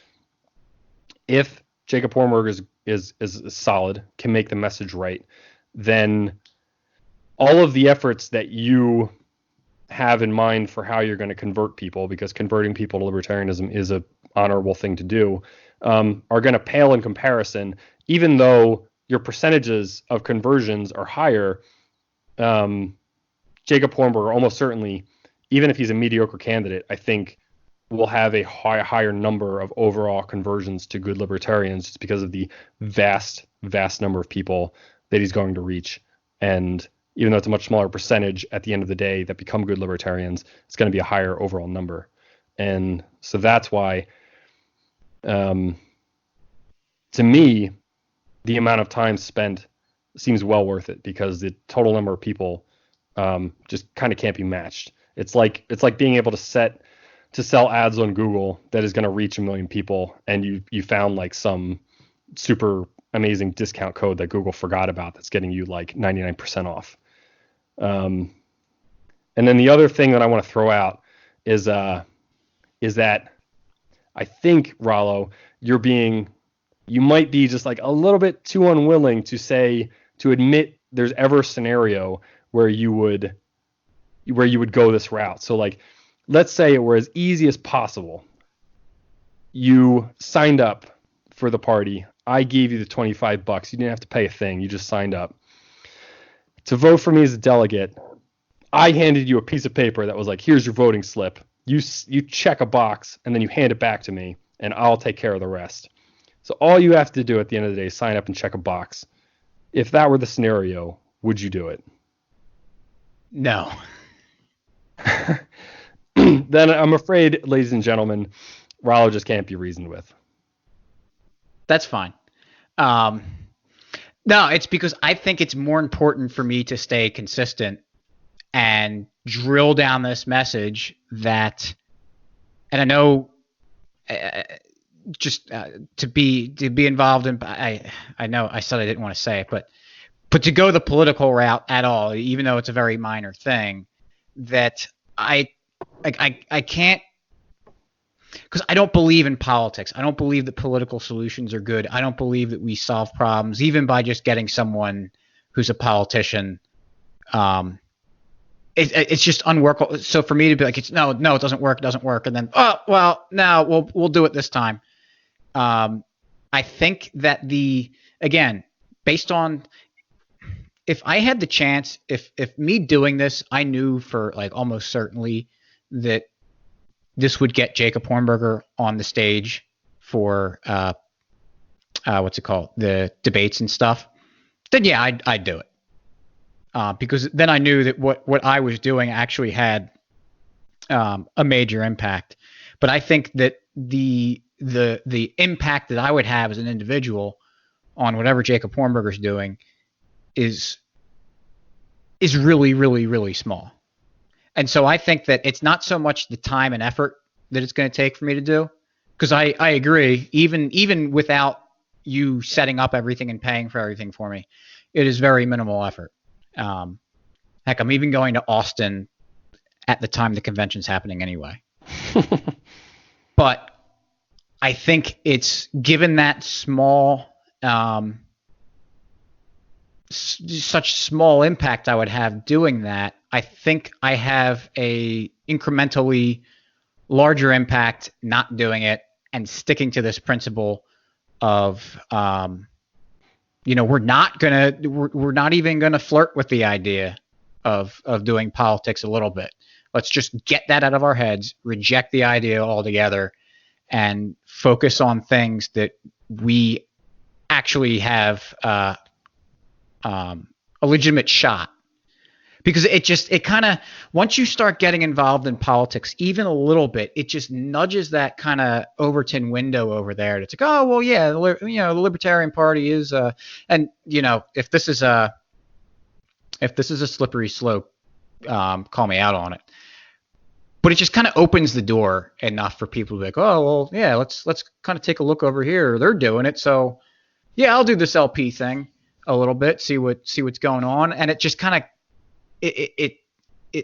if Jacob Hornberg is solid, can make the message right, then all of the efforts that you have in mind for how you're going to convert people, because converting people to libertarianism is a honorable thing to do, are going to pale in comparison. Even though your percentages of conversions are higher, Jacob Hornberg almost certainly, even if he's a mediocre candidate, I think will have a higher number of overall conversions to good libertarians just because of the vast number of people that he's going to reach. And even though it's a much smaller percentage at the end of the day that become good libertarians, it's going to be a higher overall number. And so that's why, to me, the amount of time spent seems well worth it, because the total number of people just kind of can't be matched. It's like being able to sell ads on Google that is going to reach 1 million people, and you found like some super amazing discount code that Google forgot about that's getting you like 99% off. And then the other thing that I want to throw out is is that I think, Rollo, you might be just like a little bit too unwilling to admit there's ever a scenario where you would go this route. So like, let's say it were as easy as possible. You signed up for the party. I gave you the $25. You didn't have to pay a thing. You just signed up to vote for me as a delegate. I handed you a piece of paper that was like, here's your voting slip. You check a box and then you hand it back to me and I'll take care of the rest. So all you have to do at the end of the day is sign up and check a box. If that were the scenario, would you do it? No. Then I'm afraid, ladies and gentlemen, Rollo just can't be reasoned with. That's fine. No, it's because I think it's more important for me to stay consistent and drill down this message that, and I know to be involved in, I know I said I didn't want to say it, but to go the political route at all, even though it's a very minor thing, that I can't, because I don't believe in politics. I don't believe that political solutions are good. I don't believe that we solve problems even by just getting someone who's a politician. It's just unworkable. So for me to be like, no, it doesn't work, and then we'll do it this time. I think that again, based on, if I had the chance, if me doing this, I knew for like almost certainly that this would get Jacob Hornberger on the stage for the debates and stuff, then yeah, I'd do it. Because then I knew that what I was doing actually had a major impact. But I think that the impact that I would have as an individual on whatever Jacob Hornberger's doing is really, really, really small. And so I think that it's not so much the time and effort that it's going to take for me to do, because I agree, even without you setting up everything and paying for everything for me, it is very minimal effort. Heck, I'm even going to Austin at the time the convention's happening anyway. But I think it's, given that such small impact I would have doing that, I think I have a incrementally larger impact not doing it and sticking to this principle of, we're not even gonna flirt with the idea of doing politics a little bit. Let's just get that out of our heads, reject the idea altogether, and focus on things that we actually have a legitimate shot. Because it kind of, once you start getting involved in politics even a little bit, it just nudges that kind of Overton window over there. It's like, oh well, yeah, the Libertarian Party is, and if this is a slippery slope, call me out on it. But it just kind of opens the door enough for people to be like, oh well, yeah, let's kind of take a look over here. They're doing it, so yeah, I'll do this LP thing a little bit, see what's going on, and it just kind of it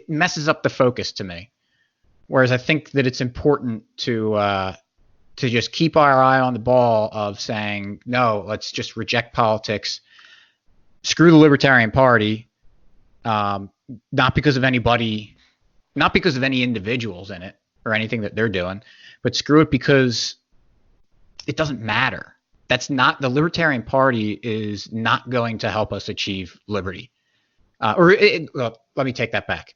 messes up the focus to me. Whereas I think that it's important to just keep our eye on the ball of saying, no, let's just reject politics, screw the Libertarian Party, not because of anybody, not because of any individuals in it or anything that they're doing, but screw it because it doesn't matter. The Libertarian Party is not going to help us achieve liberty. Let me take that back.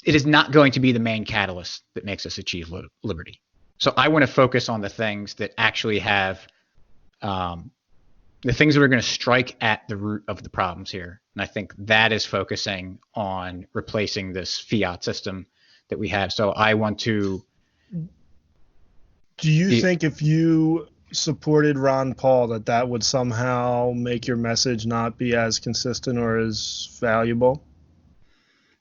It is not going to be the main catalyst that makes us achieve liberty. So I want to focus on the things that actually have, the things that are going to strike at the root of the problems here. And I think that is focusing on replacing this fiat system that we have. So I want to. Do you think if you supported Ron Paul that would somehow make your message not be as consistent or as valuable?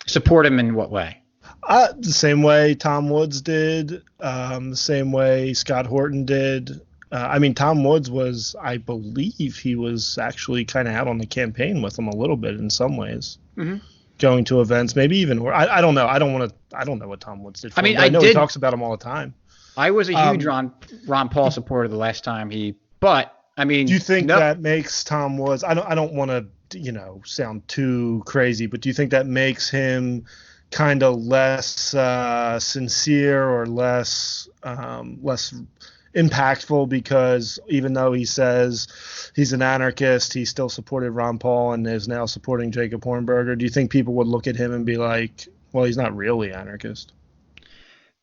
Support him in what way? The same way Tom Woods did, the same way Scott Horton did. Tom Woods was, I believe he was actually kind of out on the campaign with him a little bit in some ways. Mm-hmm. going to events, maybe even, or I don't know. I don't know what Tom Woods did for I mean, him, but I know he talks about him all the time. I was a huge Ron Paul supporter the last time but I mean, do you think that makes Tom Woods? I don't want to, sound too crazy, but do you think that makes him kind of less sincere or less impactful, because even though he says he's an anarchist, he still supported Ron Paul and is now supporting Jacob Hornberger? Do you think people would look at him and be like, well, he's not really anarchist?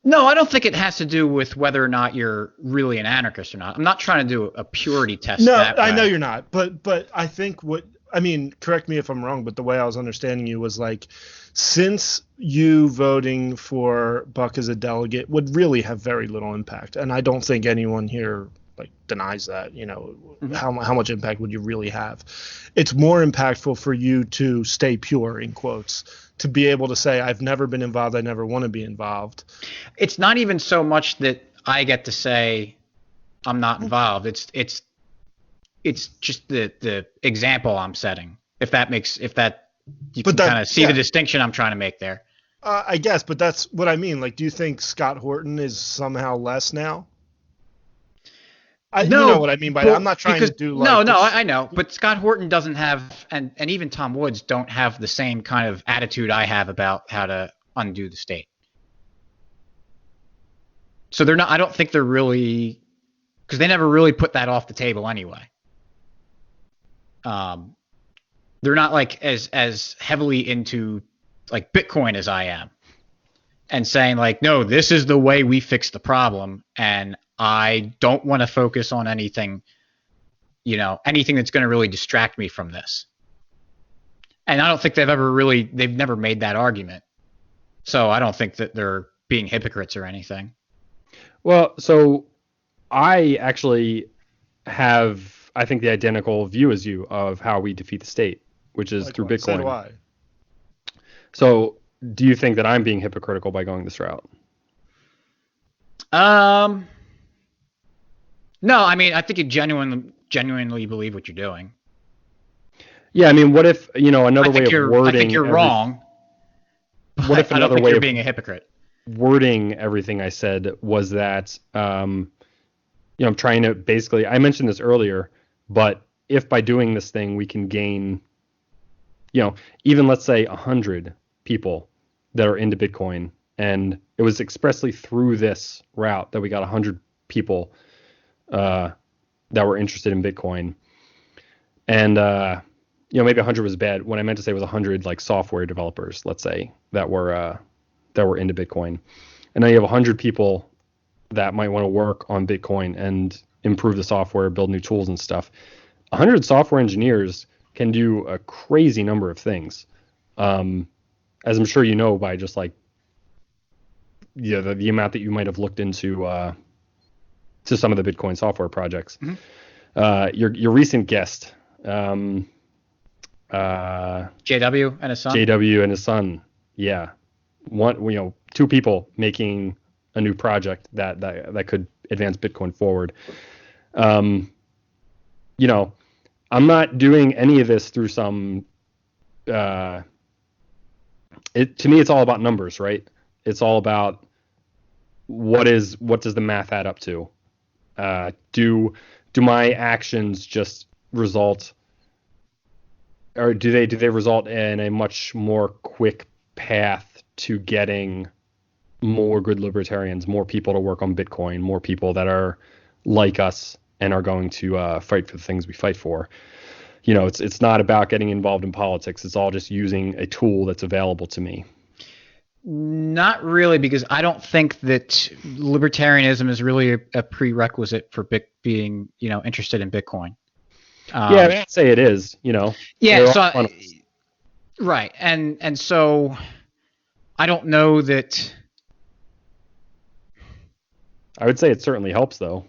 No, I don't think it has to do with whether or not you're really an anarchist or not. I'm not trying to do a purity test. No, I know you're not, but I think correct me if I'm wrong, but the way I was understanding you was like, since you voting for Buck as a delegate would really have very little impact, and I don't think anyone here denies that. Mm-hmm. How much impact would you really have? It's more impactful for you to stay pure, in quotes, to be able to say, I've never been involved, I never want to be involved. It's not even so much that I get to say I'm not involved. It's just the example I'm setting. You can kind of see the distinction I'm trying to make there. I guess, but that's what I mean. Do you think Scott Horton is somehow less now? You know what I mean by that. I'm not trying to do I know. But Scott Horton doesn't have, and even Tom Woods don't have the same kind of attitude I have about how to undo the state. So they're not. I don't think they're really, because they never really put that off the table anyway. They're not as heavily into Bitcoin as I am, and saying no, this is the way we fix the problem, and I don't want to focus on anything that's going to really distract me from this. And I don't think they've never made that argument. So I don't think that they're being hypocrites or anything. Well, so I actually have, I think, the identical view as you of how we defeat the state, which is through Bitcoin. So do I. So do you think that I'm being hypocritical by going this route? No, I mean, I think you genuinely believe what you're doing. Yeah, I mean, what if, another way of wording... I think you're wrong. What if another way you're being a hypocrite? Wording everything I said was that, I'm trying to basically... I mentioned this earlier, but if by doing this thing we can gain, even let's say 100 people that are into Bitcoin, and it was expressly through this route that we got 100 people that were interested in Bitcoin. And, maybe 100 was bad. What I meant to say was 100 software developers, let's say, that were into Bitcoin. And now you have 100 people that might want to work on Bitcoin and improve the software, build new tools and stuff. 100 software engineers can do a crazy number of things. As I'm sure you know by just the amount that you might have looked into to some of the Bitcoin software projects. Mm-hmm. Your recent guest, JW and his son. JW and his son, yeah. Two people making a new project that could advance Bitcoin forward. I'm not doing any of this through some. To me, it's all about numbers, right? It's all about what does the math add up to? Do my actions just result, or do they result in a much more quick path to getting more good libertarians, more people to work on Bitcoin, more people that are like us and are going to fight for the things we fight for? It's not about getting involved in politics. It's all just using a tool that's available to me. Not really, because I don't think that libertarianism is really a prerequisite for being, interested in Bitcoin. I'd say it is, Yeah, so right, and so I don't know that. I would say it certainly helps, though.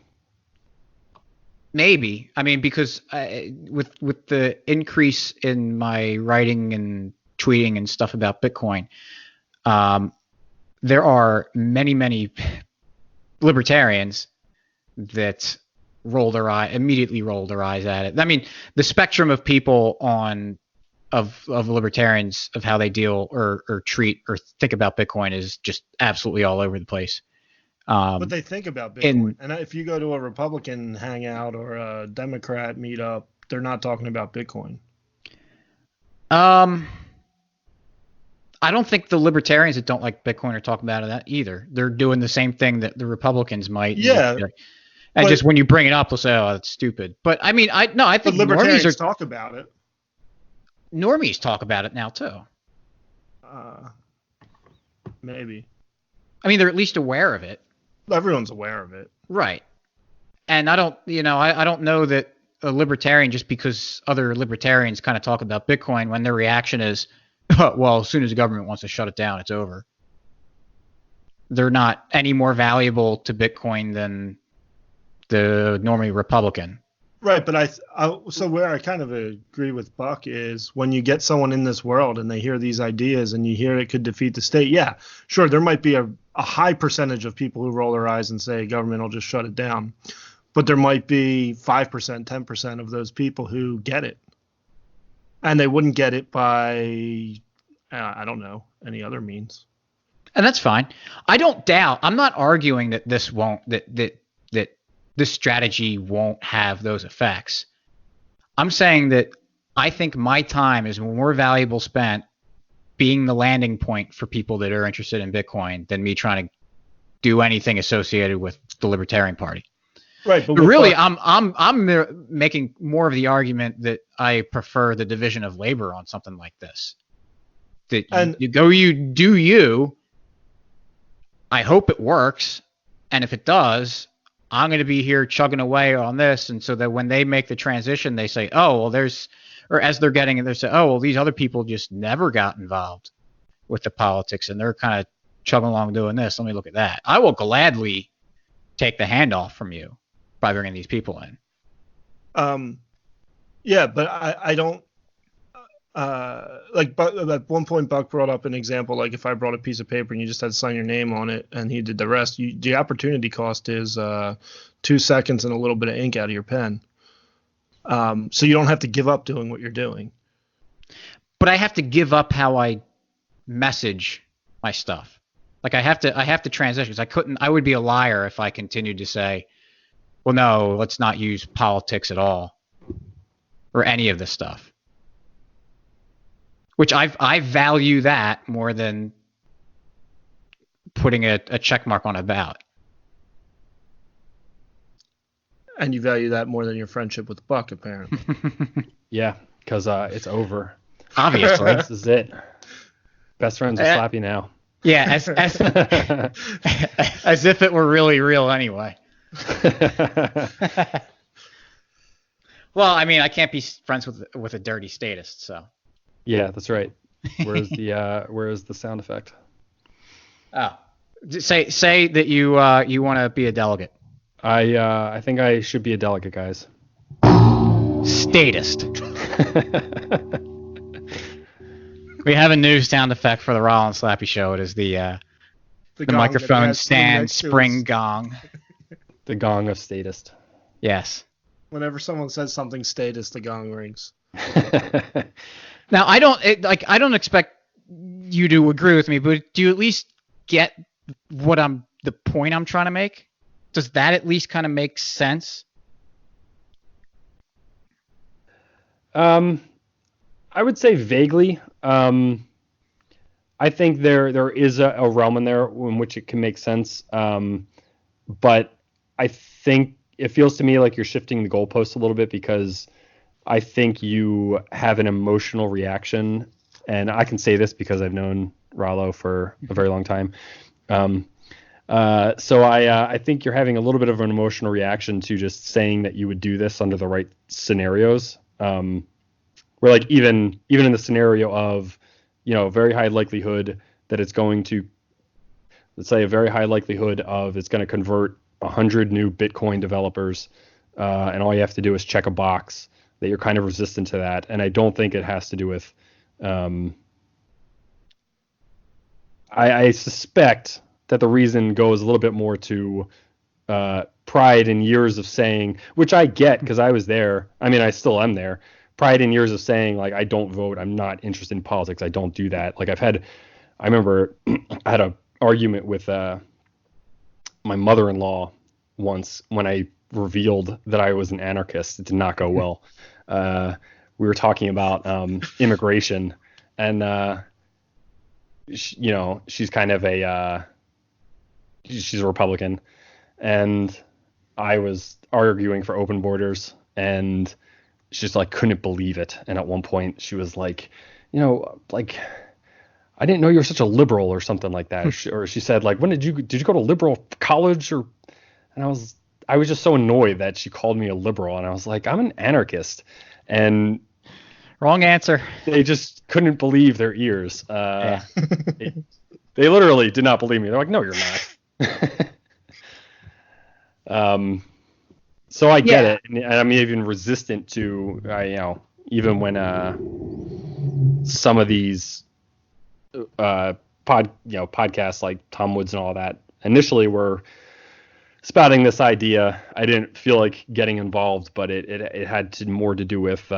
Maybe, I mean, because with the increase in my writing and tweeting and stuff about Bitcoin. There are many libertarians that immediately roll their eyes at it. I mean, the spectrum of people on of libertarians, of how they deal or treat or think about Bitcoin, is just absolutely all over the place. But they think about Bitcoin. And if you go to a Republican hangout or a Democrat meetup, they're not talking about Bitcoin. I don't think the libertarians that don't like Bitcoin are talking about that either. They're doing the same thing that the Republicans might. Yeah. And just when you bring it up, they'll say, "Oh, that's stupid." But I mean, I think libertarians talk about it. Normies talk about it now too. Maybe. I mean, they're at least aware of it. Everyone's aware of it. Right. And I don't know that a libertarian, just because other libertarians kind of talk about Bitcoin, when their reaction is, well, as soon as the government wants to shut it down, it's over. They're not any more valuable to Bitcoin than the normally Republican. Right, but so where I kind of agree with Buck is when you get someone in this world and they hear these ideas and you hear it could defeat the state, yeah, sure, there might be a high percentage of people who roll their eyes and say government will just shut it down. But there might be 5%, 10% of those people who get it. And they wouldn't get it by, I don't know, any other means. And that's fine. I don't doubt. I'm not arguing that this strategy won't have those effects. I'm saying that I think my time is more valuable spent being the landing point for people that are interested in Bitcoin than me trying to do anything associated with the Libertarian Party. Right, but really, I'm making more of the argument that I prefer the division of labor on something like this. That you do you. I hope it works, and if it does, I'm going to be here chugging away on this, and so that when they make the transition, they say, "Oh, well, as they're getting it, they say, "Oh, well, these other people just never got involved with the politics, and they're kind of chugging along doing this. Let me look at that." I will gladly take the handoff from you by bringing these people in. Yeah, but I don't like. But at one point, Buck brought up an example, like if I brought a piece of paper and you just had to sign your name on it, and he did the rest. The opportunity cost is 2 seconds and a little bit of ink out of your pen. So you don't have to give up doing what you're doing. But I have to give up how I message my stuff. Like I have to transition. I would be a liar if I continued to say, well, no, let's not use politics at all or any of this stuff. Which I value that more than putting a check mark on a ballot. And you value that more than your friendship with Buck, apparently. Yeah, because it's over. Obviously. This is it. Best friends with Slappy now. Yeah, as if it were really real anyway. Well, I mean, I can't be friends with a dirty statist, so. Yeah, that's right. Where's the sound effect? Oh, say that you want to be a delegate. I think I should be a delegate, guys. Statist. We have a new sound effect for the Raw and Slappy show. It is the microphone stand spring gong. The gong of statist. Yes. Whenever someone says something statist, the gong rings. Now, I don't expect you to agree with me, but do you at least get the point I'm trying to make? Does that at least kind of make sense? I would say vaguely. I think there is a realm in there in which it can make sense. But I think it feels to me like you're shifting the goalposts a little bit, because I think you have an emotional reaction, and I can say this because I've known Rollo for a very long time. So I think you're having a little bit of an emotional reaction to just saying that you would do this under the right scenarios. Where like even in the scenario of, very high likelihood that it's going to, let's say a very high likelihood of it's going to convert 100 new Bitcoin developers, and all you have to do is check a box, that you're kind of resistant to that. And I don't think it has to do with, I suspect that the reason goes a little bit more to pride in years of saying, which I get because I was there. I mean, I still am there, pride in years of saying like I don't vote, I'm not interested in politics, I don't do that. Like I remember I had a argument with my mother-in-law once when I revealed that I was an anarchist. It did not go well. We were talking about immigration, and she's kind of she's a Republican, and I was arguing for open borders, and she just like couldn't believe it. And at one point she was like, like, I didn't know you were such a liberal or something like that. Or she said like, when did you go to liberal college? And I was just so annoyed that she called me a liberal, and I was like, I'm an anarchist. And wrong answer. They just couldn't believe their ears. They literally did not believe me. They're like, no, you're not. So I get it, and I'm even resistant to, even when some of these podcasts like Tom Woods and all that initially were spouting this idea. I didn't feel like getting involved, but it had more to do with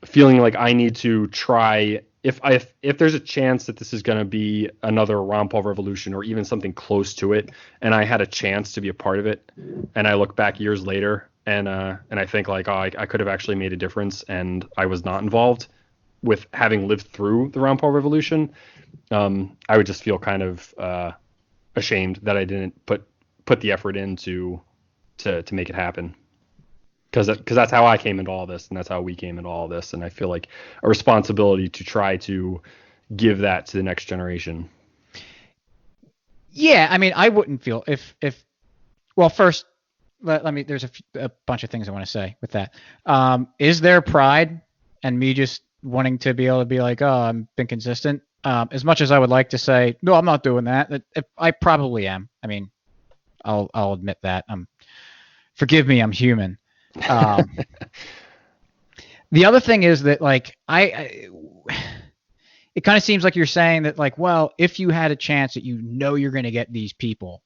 feeling like I need to try. If there's a chance that this is going to be another Ron Paul revolution or even something close to it, and I had a chance to be a part of it, and I look back years later and I think like, oh, I could have actually made a difference, and I was not involved with having lived through the Ron Paul revolution, I would just feel kind of ashamed that I didn't put the effort in to make it happen. Because that's how I came into all this, and that's how we came into all this, and I feel like a responsibility to try to give that to the next generation. Yeah, I mean, I wouldn't feel if well, first let me. There's a bunch of things I want to say with that. Is there pride and me just wanting to be able to be like, oh, I'm been consistent? As much as I would like to say, no, I'm not doing that. I probably am. I mean, I'll admit that. Forgive me, I'm human. The other thing is that like it kind of seems like you're saying that like, well, if you had a chance that you're going to get these people,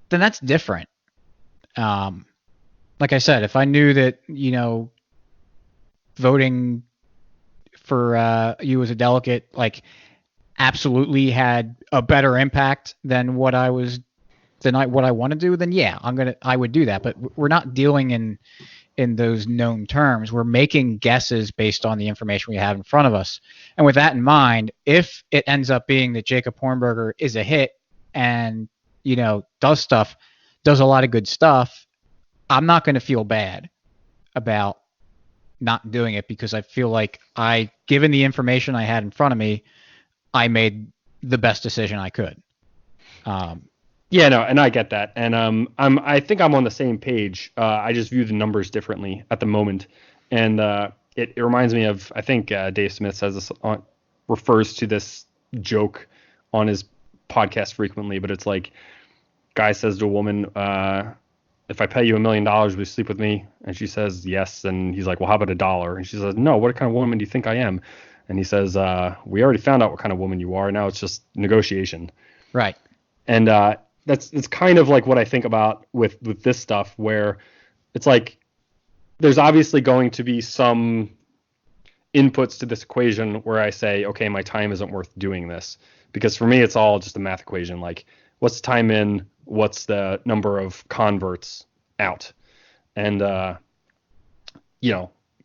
then that's different. Like I said, if I knew that voting for you as a delegate like absolutely had a better impact than what I want to do, then yeah, I would do that. But we're not dealing in those known terms. We're making guesses based on the information we have in front of us. And with that in mind, if it ends up being that Jacob Hornberger is a hit and does a lot of good stuff, I'm not going to feel bad about not doing it, because I feel like given the information I had in front of me, I made the best decision I could. Yeah, no, and I get that, and I think I'm on the same page. I just view the numbers differently at the moment, and it reminds me of, I think Dave Smith says this refers to this joke on his podcast frequently, but it's like, guy says to a woman, if I pay you $1 million, will you sleep with me? And she says yes, and he's like, well, how about $1? And she says, no, what kind of woman do you think I am? And he says, we already found out what kind of woman you are. Now it's just negotiation. Right. And it's kind of like what I think about with this stuff, where it's like there's obviously going to be some inputs to this equation where I say, okay, my time isn't worth doing this, because for me it's all just a math equation. Like, what's the time in, what's the number of converts out, and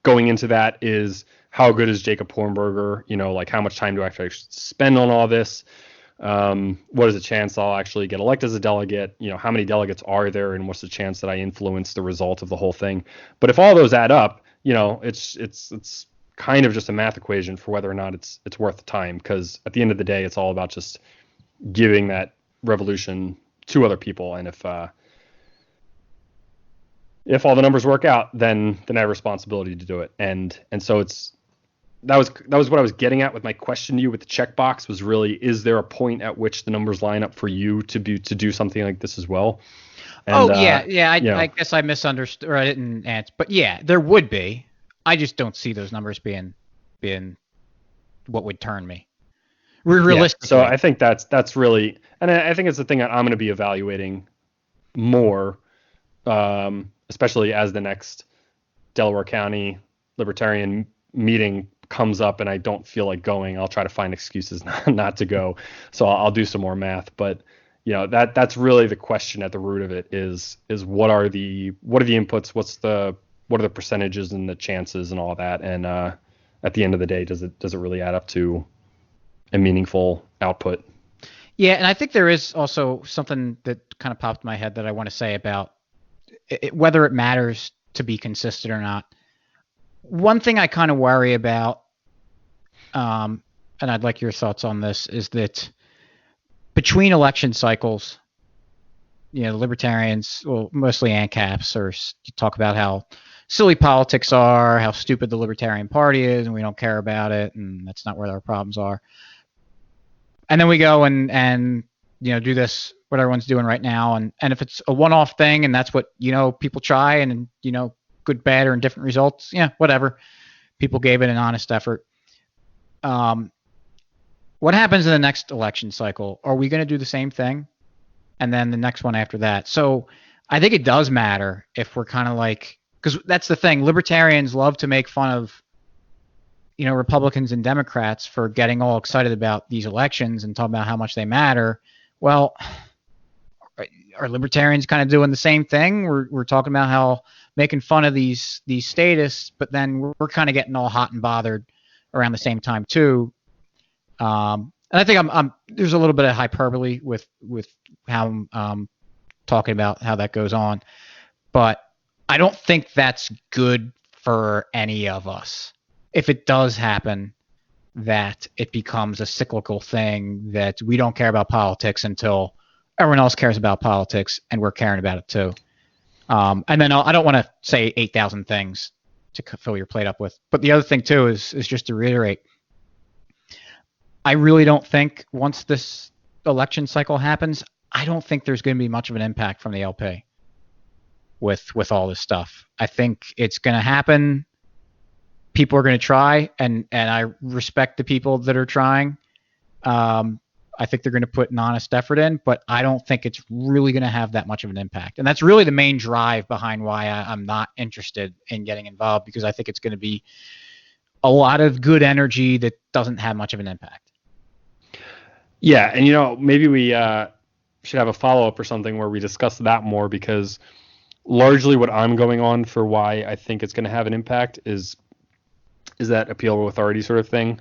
going into that is how good is Jacob Hornberger, like how much time do I actually spend on all this. What is the chance I'll actually get elected as a delegate? How many delegates are there, and what's the chance that I influence the result of the whole thing? But if all those add up, it's kind of just a math equation for whether or not it's worth the time, because at the end of the day, it's all about just giving that revolution to other people. And if all the numbers work out, then I have a responsibility to do it. And so that was what I was getting at with my question to you with the checkbox, was really, is there a point at which the numbers line up for you to do something like this as well? And, I guess I misunderstood, or I didn't answer, but yeah, there would be. I just don't see those numbers being what would turn me. Realistically. So I think that's really, and I think it's the thing that I'm going to be evaluating more, especially as the next Delaware County Libertarian meeting comes up and I don't feel like going, I'll try to find excuses not to go. So I'll do some more math. But that's really the question at the root of it is what are the inputs, what are the percentages and the chances and all that, and at the end of the day, does it really add up to a meaningful output? Yeah, and I think there is also something that kind of popped in my head that I want to say about whether it matters to be consistent or not. One thing I kind of worry about, and I'd like your thoughts on this, is that between election cycles, the libertarians, well, mostly ANCAPs, talk about how silly politics are, how stupid the Libertarian Party is, and we don't care about it, and that's not where our problems are. And then we go and do this, what everyone's doing right now, and if it's a one-off thing and that's what people try, and good, bad, or indifferent results, whatever. People gave it an honest effort. What happens in the next election cycle? Are we going to do the same thing? And then the next one after that. So I think it does matter if we're kind of like, because that's the thing. Libertarians love to make fun of, Republicans and Democrats for getting all excited about these elections and talking about how much they matter. Well, are libertarians kind of doing the same thing? We're talking about how making fun of these statists, but then we're kind of getting all hot and bothered around the same time too. And I think I'm there's a little bit of hyperbole with how I'm talking about how that goes on, but I don't think that's good for any of us. If it does happen, that it becomes a cyclical thing, that we don't care about politics until everyone else cares about politics and we're caring about it too. And then I don't want to say 8,000 things to fill your plate up with. But the other thing too is just to reiterate, I really don't think once this election cycle happens, I don't think there's going to be much of an impact from the LP with all this stuff. I think it's going to happen. People are going to try, and I respect the people that are trying. I think they're going to put an honest effort in, but I don't think it's really going to have that much of an impact. And that's really the main drive behind why I'm not interested in getting involved, because I think it's going to be a lot of good energy that doesn't have much of an impact. Yeah, and maybe we should have a follow-up or something where we discuss that more, because largely what I'm going on for why I think it's going to have an impact is that appeal to authority sort of thing,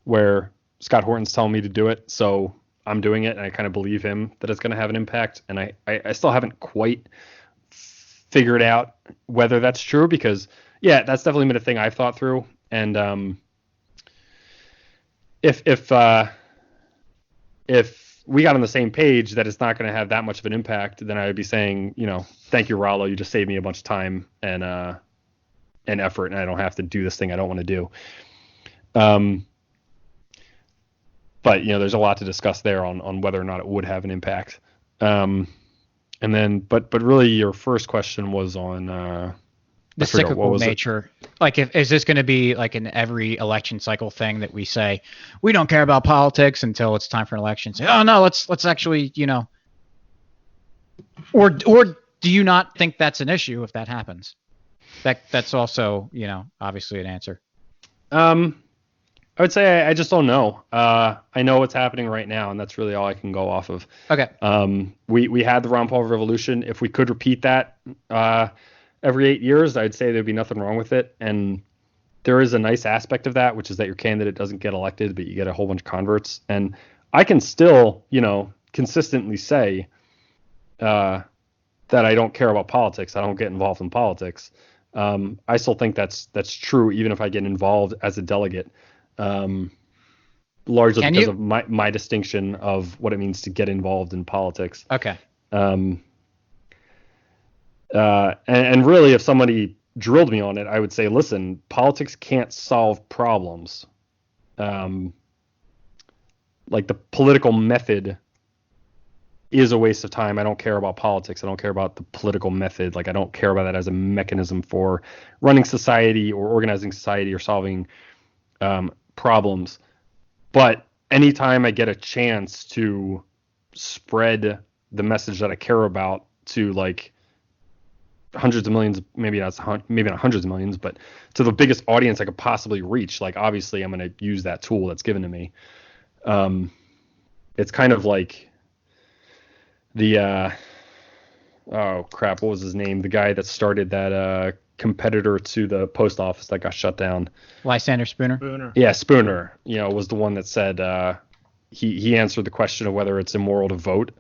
where Scott Horton's telling me to do it, so I'm doing it, and I kind of believe him that it's going to have an impact. And I still haven't quite figured out whether that's true, because, yeah, that's definitely been a thing I've thought through. And if we got on the same page that it's not going to have that much of an impact, then I would be saying, thank you, Rollo, you just saved me a bunch of time and effort, and I don't have to do this thing I don't want to do. But there's a lot to discuss there on whether or not it would have an impact. And then, but really, your first question was on the cyclical nature. Like, is this going to be like an every election cycle thing that we say we don't care about politics until it's time for an election? Say, oh no, let's actually, or do you not think that's an issue if that happens? That's also, obviously an answer. I would say I just don't know. I know what's happening right now, and that's really all I can go off of. Okay. We had the Ron Paul revolution. If we could repeat that every 8 years, I'd say there'd be nothing wrong with it. And there is a nice aspect of that, which is that your candidate doesn't get elected, but you get a whole bunch of converts. And I can still, consistently say that I don't care about politics. I don't get involved in politics. I still think that's true, even if I get involved as a delegate. Largely because of my distinction of what it means to get involved in politics. Okay. And really, if somebody drilled me on it, I would say, listen, politics can't solve problems. Like, the political method is a waste of time. I don't care about politics. I don't care about the political method. Like, I don't care about that as a mechanism for running society or organizing society or solving problems. But anytime I get a chance to spread the message that I care about to, like, hundreds of millions, maybe not hundreds of millions, but to the biggest audience I could possibly reach, like obviously I'm going to use that tool that's given to me. It's kind of like the oh crap, what was his name? The guy that started that competitor to the post office that got shut down. Lysander Spooner. Yeah, Spooner. Was the one that said he answered the question of whether it's immoral to vote.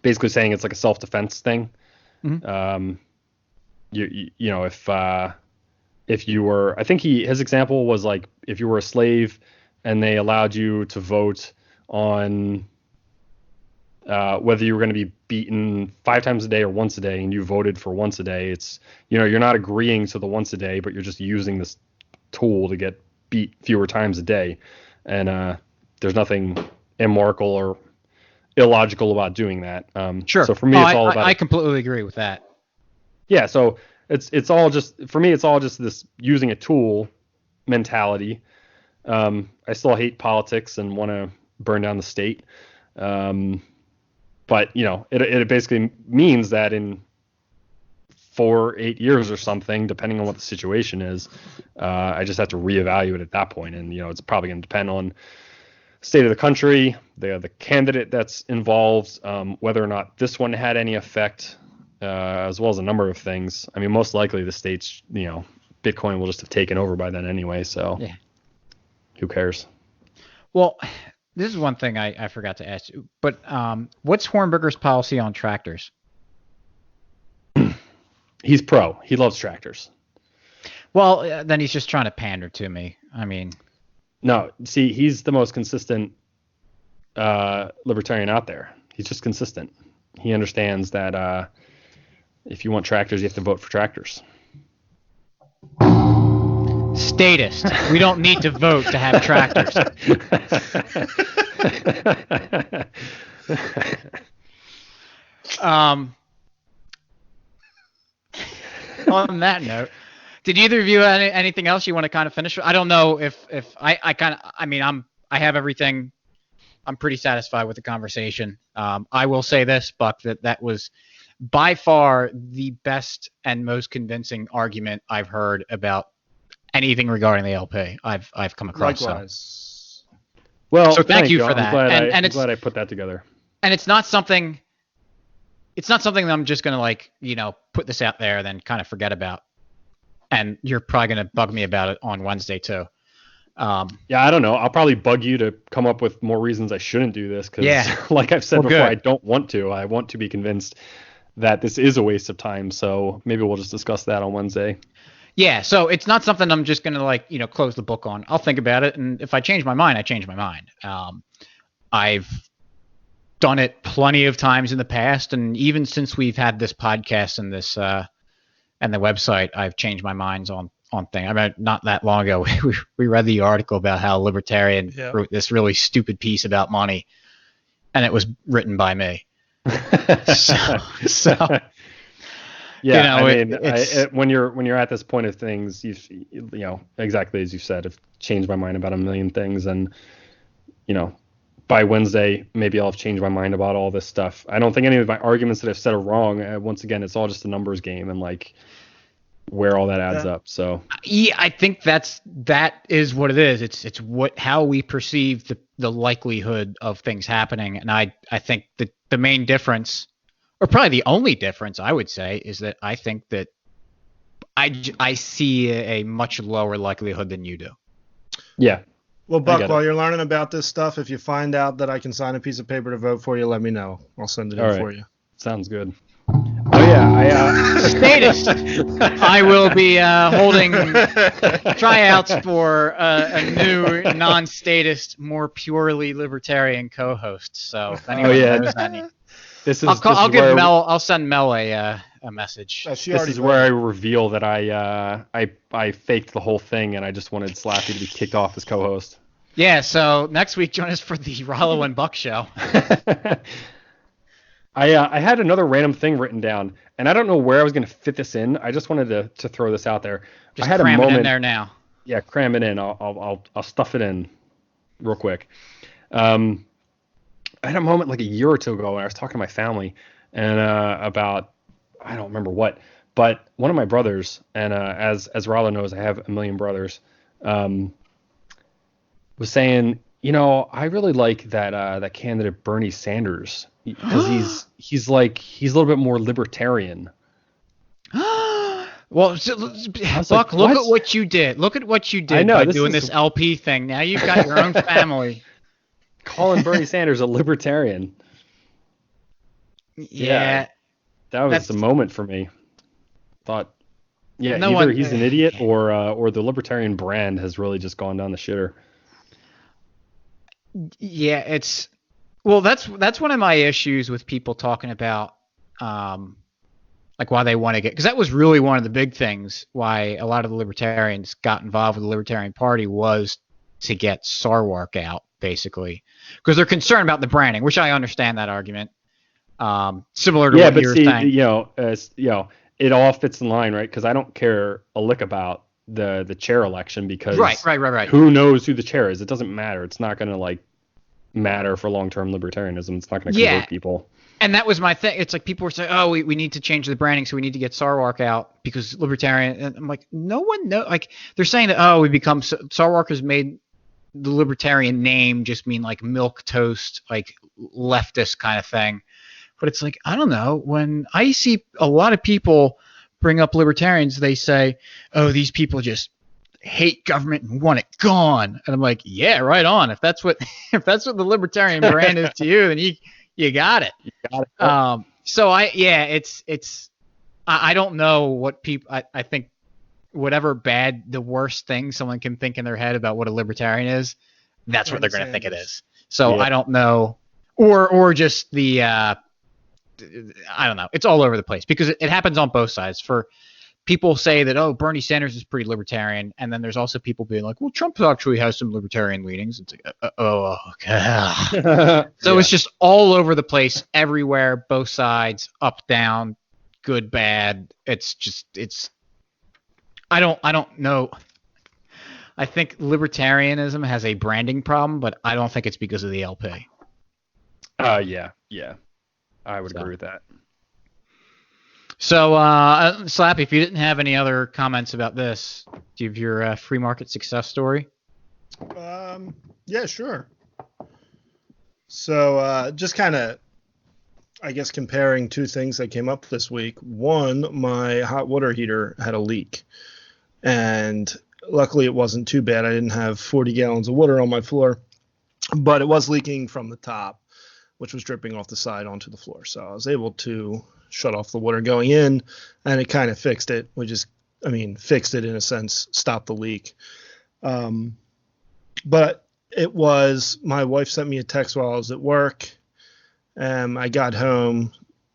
Basically saying it's like a self-defense thing. Mm-hmm. If you were, I think his example was like if you were a slave and they allowed you to vote on whether you were going to be beaten 5 times a day or once a day, and you voted for once a day, it's, you're not agreeing to the once a day, but you're just using this tool to get beat fewer times a day. And there's nothing immoral or illogical about doing that. Sure. So for me, it's all about. I completely agree with that. Yeah. So it's all just, for me, it's all just this using a tool mentality. I still hate politics and want to burn down the state. But it basically means that in 4-8 years or something, depending on what the situation is, I just have to reevaluate at that point. And it's probably going to depend on the state of the country, the candidate that's involved, whether or not this one had any effect, as well as a number of things. I mean, most likely the states, Bitcoin will just have taken over by then anyway. So yeah. Who cares? Well, this is one thing I forgot to ask you, but what's Hornberger's policy on tractors? He's pro. He loves tractors. Well, then he's just trying to pander to me. I mean, no. See, he's the most consistent libertarian out there. He's just consistent. He understands that if you want tractors, you have to vote for tractors. Statist. We don't need to vote to have tractors. On that note, did either of you have anything else you want to kind of finish with? I don't know if I have everything. I'm pretty satisfied with the conversation. I will say this, Buck, that was by far the best and most convincing argument I've heard about anything regarding the LP I've come across. Likewise. So. Well, so thank you for that. I'm glad I put that together. And it's not something that I'm just going to put this out there and then kind of forget about. And you're probably going to bug me about it on Wednesday too. Yeah, I don't know. I'll probably bug you to come up with more reasons I shouldn't do this. Cause like I've said before, good. I don't want to. I want to be convinced that this is a waste of time. So maybe we'll just discuss that on Wednesday. Yeah, so it's not something I'm just going to close the book on. I'll think about it, and if I change my mind, I change my mind. I've done it plenty of times in the past, and even since we've had this podcast and this and the website, I've changed my minds on things. I mean, not that long ago, we read the article about how Libertarian wrote this really stupid piece about money, and it was written by me. so yeah, when you're at this point of things, you exactly as you said, I've changed my mind about a million things, and by Wednesday maybe I'll have changed my mind about all this stuff. I don't think any of my arguments that I've said are wrong. Once again, it's all just a numbers game and where all that adds up. So yeah, I think that is what it is. It's how we perceive the likelihood of things happening, and I think that the main difference, or probably the only difference I would say, is that I think that I see a much lower likelihood than you do. Yeah. Well, Buck, while you're learning about this stuff, if you find out that I can sign a piece of paper to vote for you, let me know. I'll send it in for you. Sounds good. Oh yeah, statist. I will be holding tryouts for a new non-statist, more purely libertarian co-host. So if anyone knows any. I'll send Mel a message. This is where I reveal that I faked the whole thing and I just wanted Slappy to be kicked off as co-host. Yeah, so next week join us for the Rollo and Buck show. I had another random thing written down, and I don't know where I was going to fit this in. I just wanted to throw this out there. Just I had cram a moment, it in there now. Yeah, cram it in. I'll stuff it in real quick. I had a moment like a year or two ago when I was talking to my family and about I don't remember what, but one of my brothers, and as Rollo knows, I have a million brothers, was saying, I really like that candidate Bernie Sanders because he's a little bit more libertarian. Well, Buck, look at what you did. Look at what you did by doing this LP thing. Now you've got your own family. Calling Bernie Sanders a libertarian. Yeah. That was the moment for me. Thought, either he's an idiot or the libertarian brand has really just gone down the shitter. Yeah, that's one of my issues with people talking about like why they want to get, because that was really one of the big things why a lot of the libertarians got involved with the Libertarian Party was to get Sarwark out, basically, because they're concerned about the branding, which I understand that argument. Similar to what you were saying. It all fits in line, right? Because I don't care a lick about the chair election because right. Who knows who the chair is? It doesn't matter. It's not going to matter for long-term libertarianism. It's not going to convert people. And that was my thing. It's like people were saying, "Oh, we need to change the branding, so we need to get Sarwark out because libertarian." And I'm like, no one knows. Like they're saying that, we become Sarwark has made the libertarian name just mean like milk toast, like leftist kind of thing. But it's like, I don't know. When I see a lot of people bring up libertarians, they say, "Oh, these people just hate government and want it gone." And I'm like, yeah, right on. If that's what the libertarian brand is to you, then you got it. So I don't know what people, I think whatever the worst thing someone can think in their head about what a libertarian is, that's what they're going to think it is. So I don't know, or just the, I don't know. It's all over the place because it happens on both sides. For people say that, Bernie Sanders is pretty libertarian, and then there's also people being like, well, Trump actually has some libertarian leanings. It's like, okay. So it's just all over the place, everywhere, both sides, up, down, good, bad. I don't know. I think libertarianism has a branding problem, but I don't think it's because of the LP. Yeah. I would agree with that. So, Slappy, if you didn't have any other comments about this, do you have your free market success story? Yeah, sure. So, just kind of, I guess, comparing two things that came up this week. One, my hot water heater had a leak, and luckily it wasn't too bad. I didn't have 40 gallons of water on my floor, but it was leaking from the top, which was dripping off the side onto the floor. So I was able to shut off the water going in, and it kind of fixed it. Fixed it in a sense, stopped the leak. But it was, my wife sent me a text while I was at work. I got home,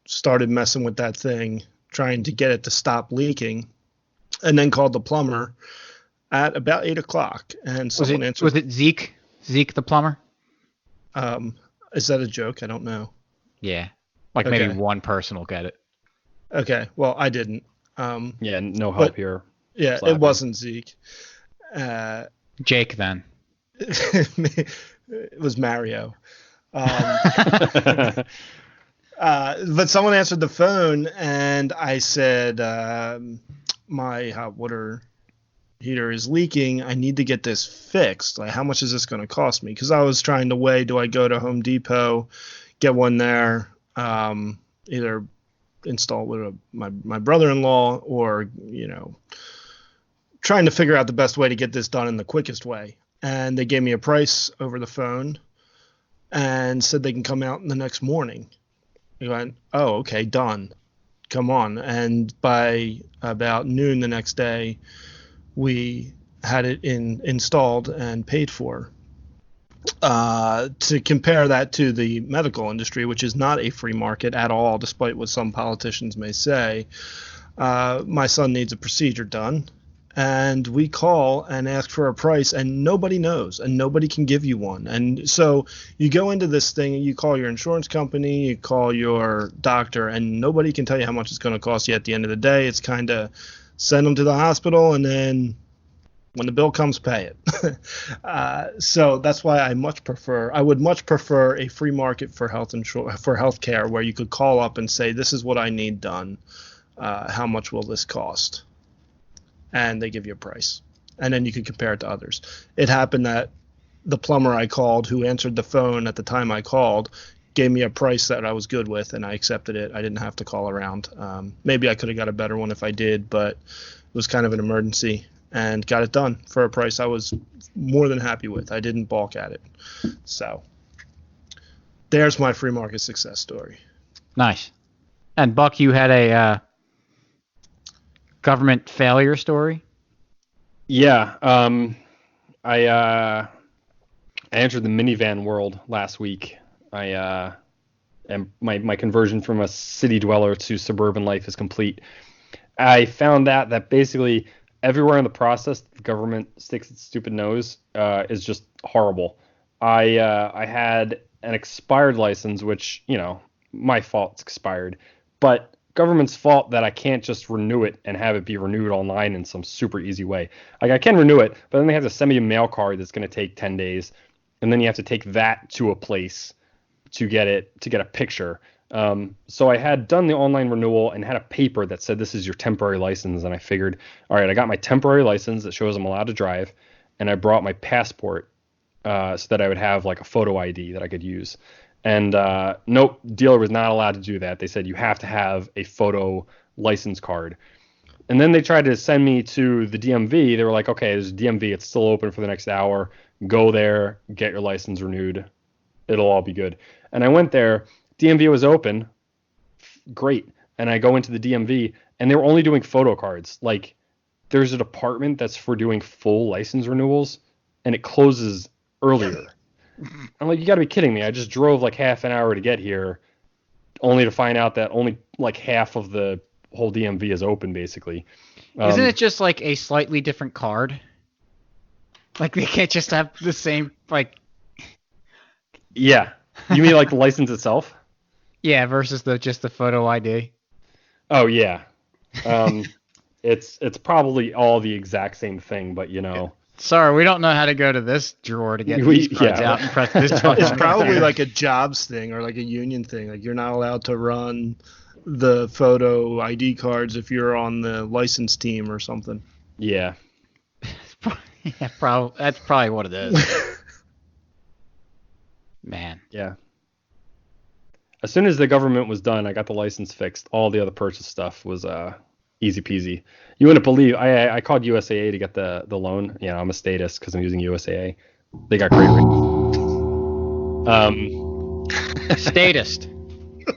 started messing with that thing, trying to get it to stop leaking, and then called the plumber at about 8 o'clock. And someone answered. Was it Zeke? Zeke the plumber? Is that a joke? I don't know. Yeah. Maybe one person will get it. Okay. Well, I didn't. No help here. Yeah, Slappy. It wasn't Zeke. Jake then. It was Mario. But someone answered the phone, and I said, my hot water heater is leaking. I need to get this fixed. Like, how much is this going to cost me? Because I was trying to weigh, do I go to Home Depot, get one there, either install it with my brother-in-law, or, trying to figure out the best way to get this done in the quickest way. And they gave me a price over the phone and said they can come out in the next morning. I went, oh, okay, done. Come on. And by about noon the next day, we had it installed and paid for. To compare that to the medical industry, which is not a free market at all, despite what some politicians may say, my son needs a procedure done. And we call and ask for a price, and nobody knows, and nobody can give you one. And so you go into this thing, and you call your insurance company, you call your doctor, and nobody can tell you how much it's going to cost you at the end of the day. It's kind of send them to the hospital, and then when the bill comes, pay it. So that's why I would much prefer a free market for healthcare, where you could call up and say, this is what I need done. how much will this cost? And they give you a price. And then you can compare it to others. It happened that the plumber I called, who answered the phone at the time I called, gave me a price that I was good with, and I accepted it. I didn't have to call around. Maybe I could have got a better one if I did, but it was kind of an emergency, and got it done for a price I was more than happy with. I didn't balk at it. So there's my free market success story. Nice. And Buck, you had a government failure story? Yeah. I entered the minivan world last week. And my conversion from a city dweller to suburban life is complete. I found that basically everywhere in the process the government sticks its stupid nose is just horrible. I had an expired license, which, my fault, it's expired, but government's fault that I can't just renew it and have it be renewed online in some super easy way. Like, I can renew it, but then they have to send me a mail card that's going to take 10 days, and then you have to take that to a place to get a picture. So I had done the online renewal and had a paper that said this is your temporary license, and I figured, all right, I got my temporary license that shows I'm allowed to drive, and I brought my passport so that I would have like a photo ID that I could use. And nope, dealer was not allowed to do that. They said you have to have a photo license card. And then they tried to send me to the DMV. They were like, okay, there's a DMV. It's still open for the next hour. Go there, get your license renewed. It'll all be good. And I went there. DMV was open. Great. And I go into the DMV, and they were only doing photo cards. Like, there's a department that's for doing full license renewals, and it closes earlier. I'm like, you got to be kidding me. I just drove like half an hour to get here, only to find out that only like half of the whole DMV is open, basically. Isn't it just like a slightly different card? Like, they can't just have the same, like... Yeah. You mean like the license itself? Yeah, versus just the photo ID. Oh, yeah. It's probably all the exact same thing, but Sorry, we don't know how to go to this drawer to get these cards out and press this button. It's probably like a jobs thing or like a union thing. Like, you're not allowed to run the photo ID cards if you're on the license team or something. Yeah. That's probably what it is. Man. Yeah. As soon as the government was done, I got the license fixed. All the other purchase stuff was easy peasy. You wouldn't believe, I called USAA to get the loan. I'm a statist because I'm using USAA. They got great rates. Statist.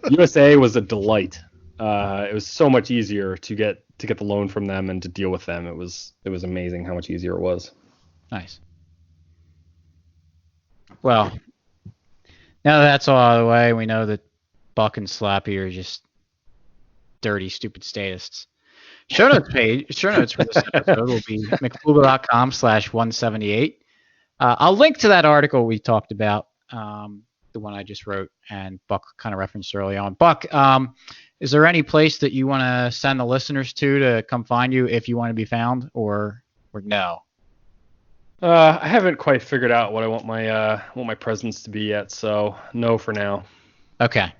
USAA was a delight. It was so much easier to get the loan from them and to deal with them. It was amazing how much easier it was. Nice. Well, now that that's all out of the way, we know that Buck and Slappy are just dirty, stupid statists. Show notes for this episode will be mcflugal.com/178. I'll link to that article we talked about, the one I just wrote, and Buck kind of referenced early on. Buck, is there any place that you want to send the listeners to come find you if you want to be found, or no? I haven't quite figured out what I want my presence to be yet, so no for now. Okay.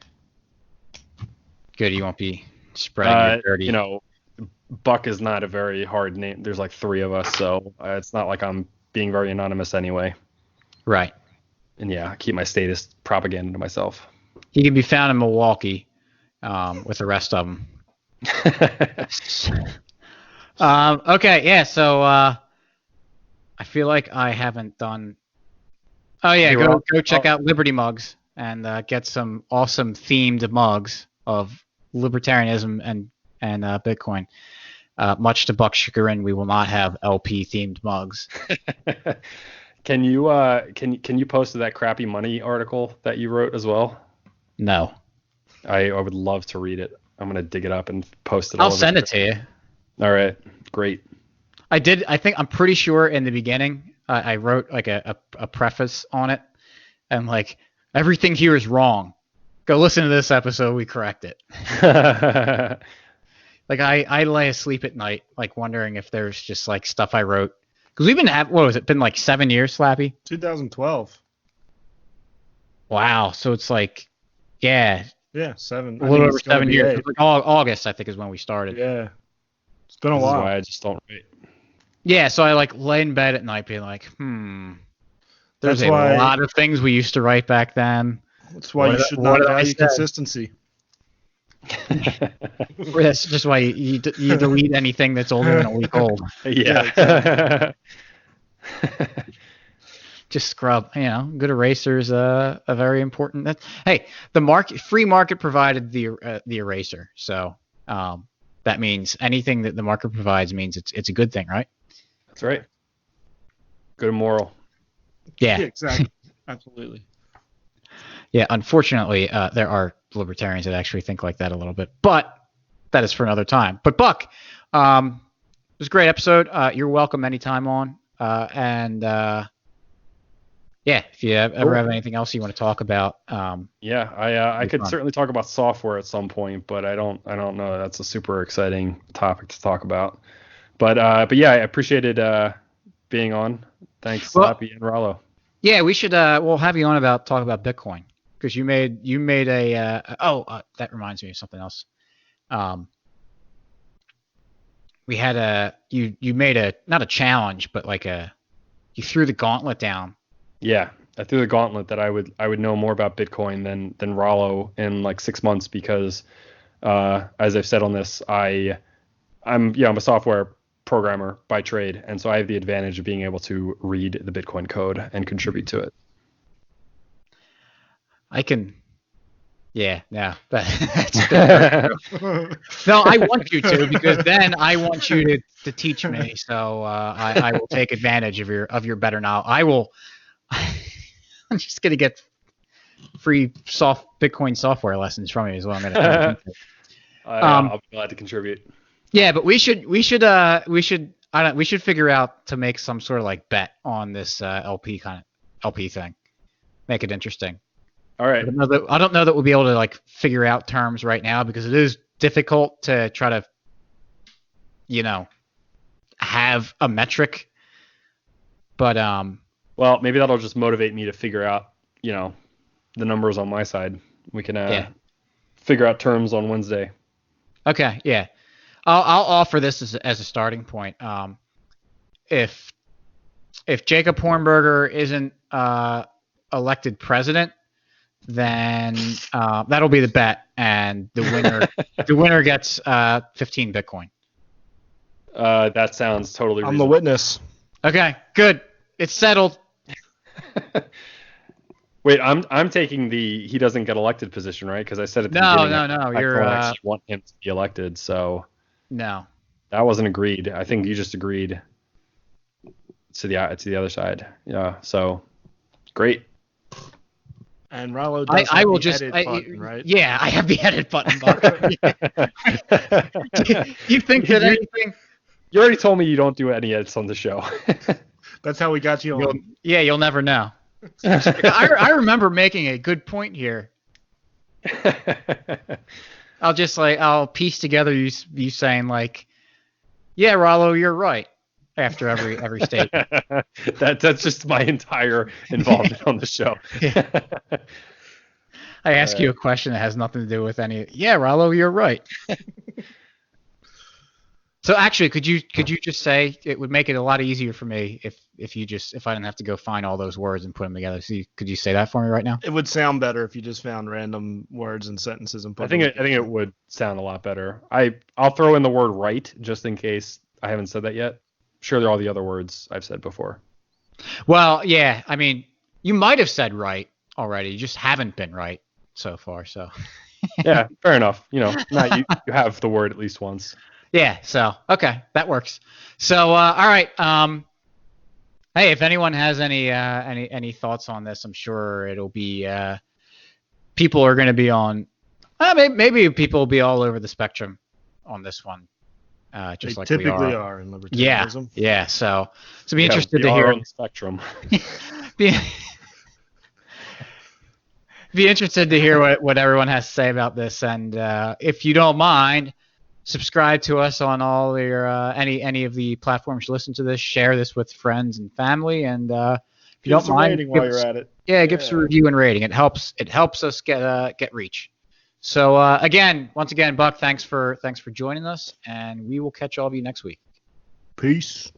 Good, you won't be spreading your dirty. Buck is not a very hard name. There's like 3 of us, so it's not like I'm being very anonymous anyway. Right. And yeah, I keep my status propaganda to myself. He can be found in Milwaukee with the rest of them. Okay, yeah, so I feel like I haven't done... Oh, yeah, go check out Liberty Mugs and get some awesome themed mugs of libertarianism and Bitcoin. Much to Buck's chagrin, we will not have LP themed mugs. Can you post that crappy money article that you wrote as well? No. I would love to read it. I'm gonna dig it up and post it. I'll send it to you. All right, great. I'm pretty sure in the beginning I wrote like a preface on it, and like, everything here is wrong. Go listen to this episode. We correct it. Like, I lay asleep at night, like, wondering if there's just like stuff I wrote, because we've been like 7 years, Slappy? 2012. Wow. So it's like, yeah, Yeah, 7. A little over it's gonna 7 be years. 8. It was like August, I think, is when we started. Yeah, it's been a This is while. why I just don't write. Yeah, so I like lay in bed at night being like, there's That's a why- lot of things we used to write back then. That's why What you did I- should what not did I value say? consistency. That's just why you delete anything that's older than a week old. Yeah. Just scrub. Good eraser is a very important. Hey, the free market provided the eraser, so that means anything that the market provides means it's a good thing, right? That's right. Good and moral. Yeah. Exactly. Absolutely. Yeah, unfortunately, there are libertarians that actually think like that a little bit, but that is for another time. But Buck, it was a great episode. You're welcome anytime on. Yeah, if you ever have anything else you want to talk about. Yeah, I could fun. certainly talk about software at some point, but I don't know. That's a super exciting topic to talk about. But yeah, I appreciated being on. Thanks, Slappy and Rollo. Yeah, we should we'll have you on talk about Bitcoin, because you made a that reminds me of something else. We had you made not a challenge, but you threw the gauntlet down. Yeah, I threw the gauntlet that I would know more about Bitcoin than Rollo in like 6 months, because as I've said on this, I'm a software programmer by trade, and so I have the advantage of being able to read the Bitcoin code and contribute to it. I can. Yeah, that's good. No, I want you to, because then I want you to teach me. So I will take advantage of your better knowledge. I will. I'm just gonna get free Bitcoin software lessons from you as well. I'm gonna. I'll be glad to contribute. Yeah, but we should figure out to make some sort of like bet on this LP thing. Make it interesting. All right. I don't know that we'll be able to like figure out terms right now, because it is difficult to try to, have a metric. But well, maybe that'll just motivate me to figure out, the numbers on my side. We can figure out terms on Wednesday. Okay, yeah. I'll offer this as a starting point. If Jacob Hornberger isn't elected president, then that'll be the bet, and the winner gets 15 Bitcoin. That sounds totally I'm reasonable. the witness. Okay, good. It's settled. Wait, I'm taking the he doesn't get elected position, right? Because I said at the beginning, No. I You're don't actually want him to be elected, so no. that wasn't agreed. I think you just agreed to the other side. Yeah, so great. And Rollo does I have will the just edit button, right? Yeah, I have the edit button. You think that anything? You already told me you don't do any edits on the show. That's how we got you on. You'll never know. I remember making a good point here. I'll piece together you saying like, yeah, Rollo, you're right, after every statement. That's just my entire involvement on the show. I ask you a question that has nothing to do with any. Yeah, Rollo, you're right. So actually, could you just say, it would make it a lot easier for me if I didn't have to go find all those words and put them together. So could you say that for me right now? It would sound better if you just found random words and sentences and put I think it would sound a lot better. I'll throw in the word right just in case I haven't said that yet. Sure, there are all the other words I've said before. Well, yeah, I mean, you might have said right already. You just haven't been right so far. So. Yeah, fair enough. You have the word at least once. Yeah, so okay, that works. So all right, hey, if anyone has any thoughts on this, I'm sure it'll be people are going to be on. Maybe people will be all over the spectrum on this one, just they like typically we are. in libertarianism. Yeah. So be interested to hear on the spectrum. be interested to hear what everyone has to say about this, and if you don't mind, subscribe to us on all your any of the platforms you listen to this. Share this with friends and family, and if you don't mind, while you're at it. Yeah, give us a review and rating. It helps us get reach. So once again, Buck, thanks for joining us, and we will catch all of you next week. Peace.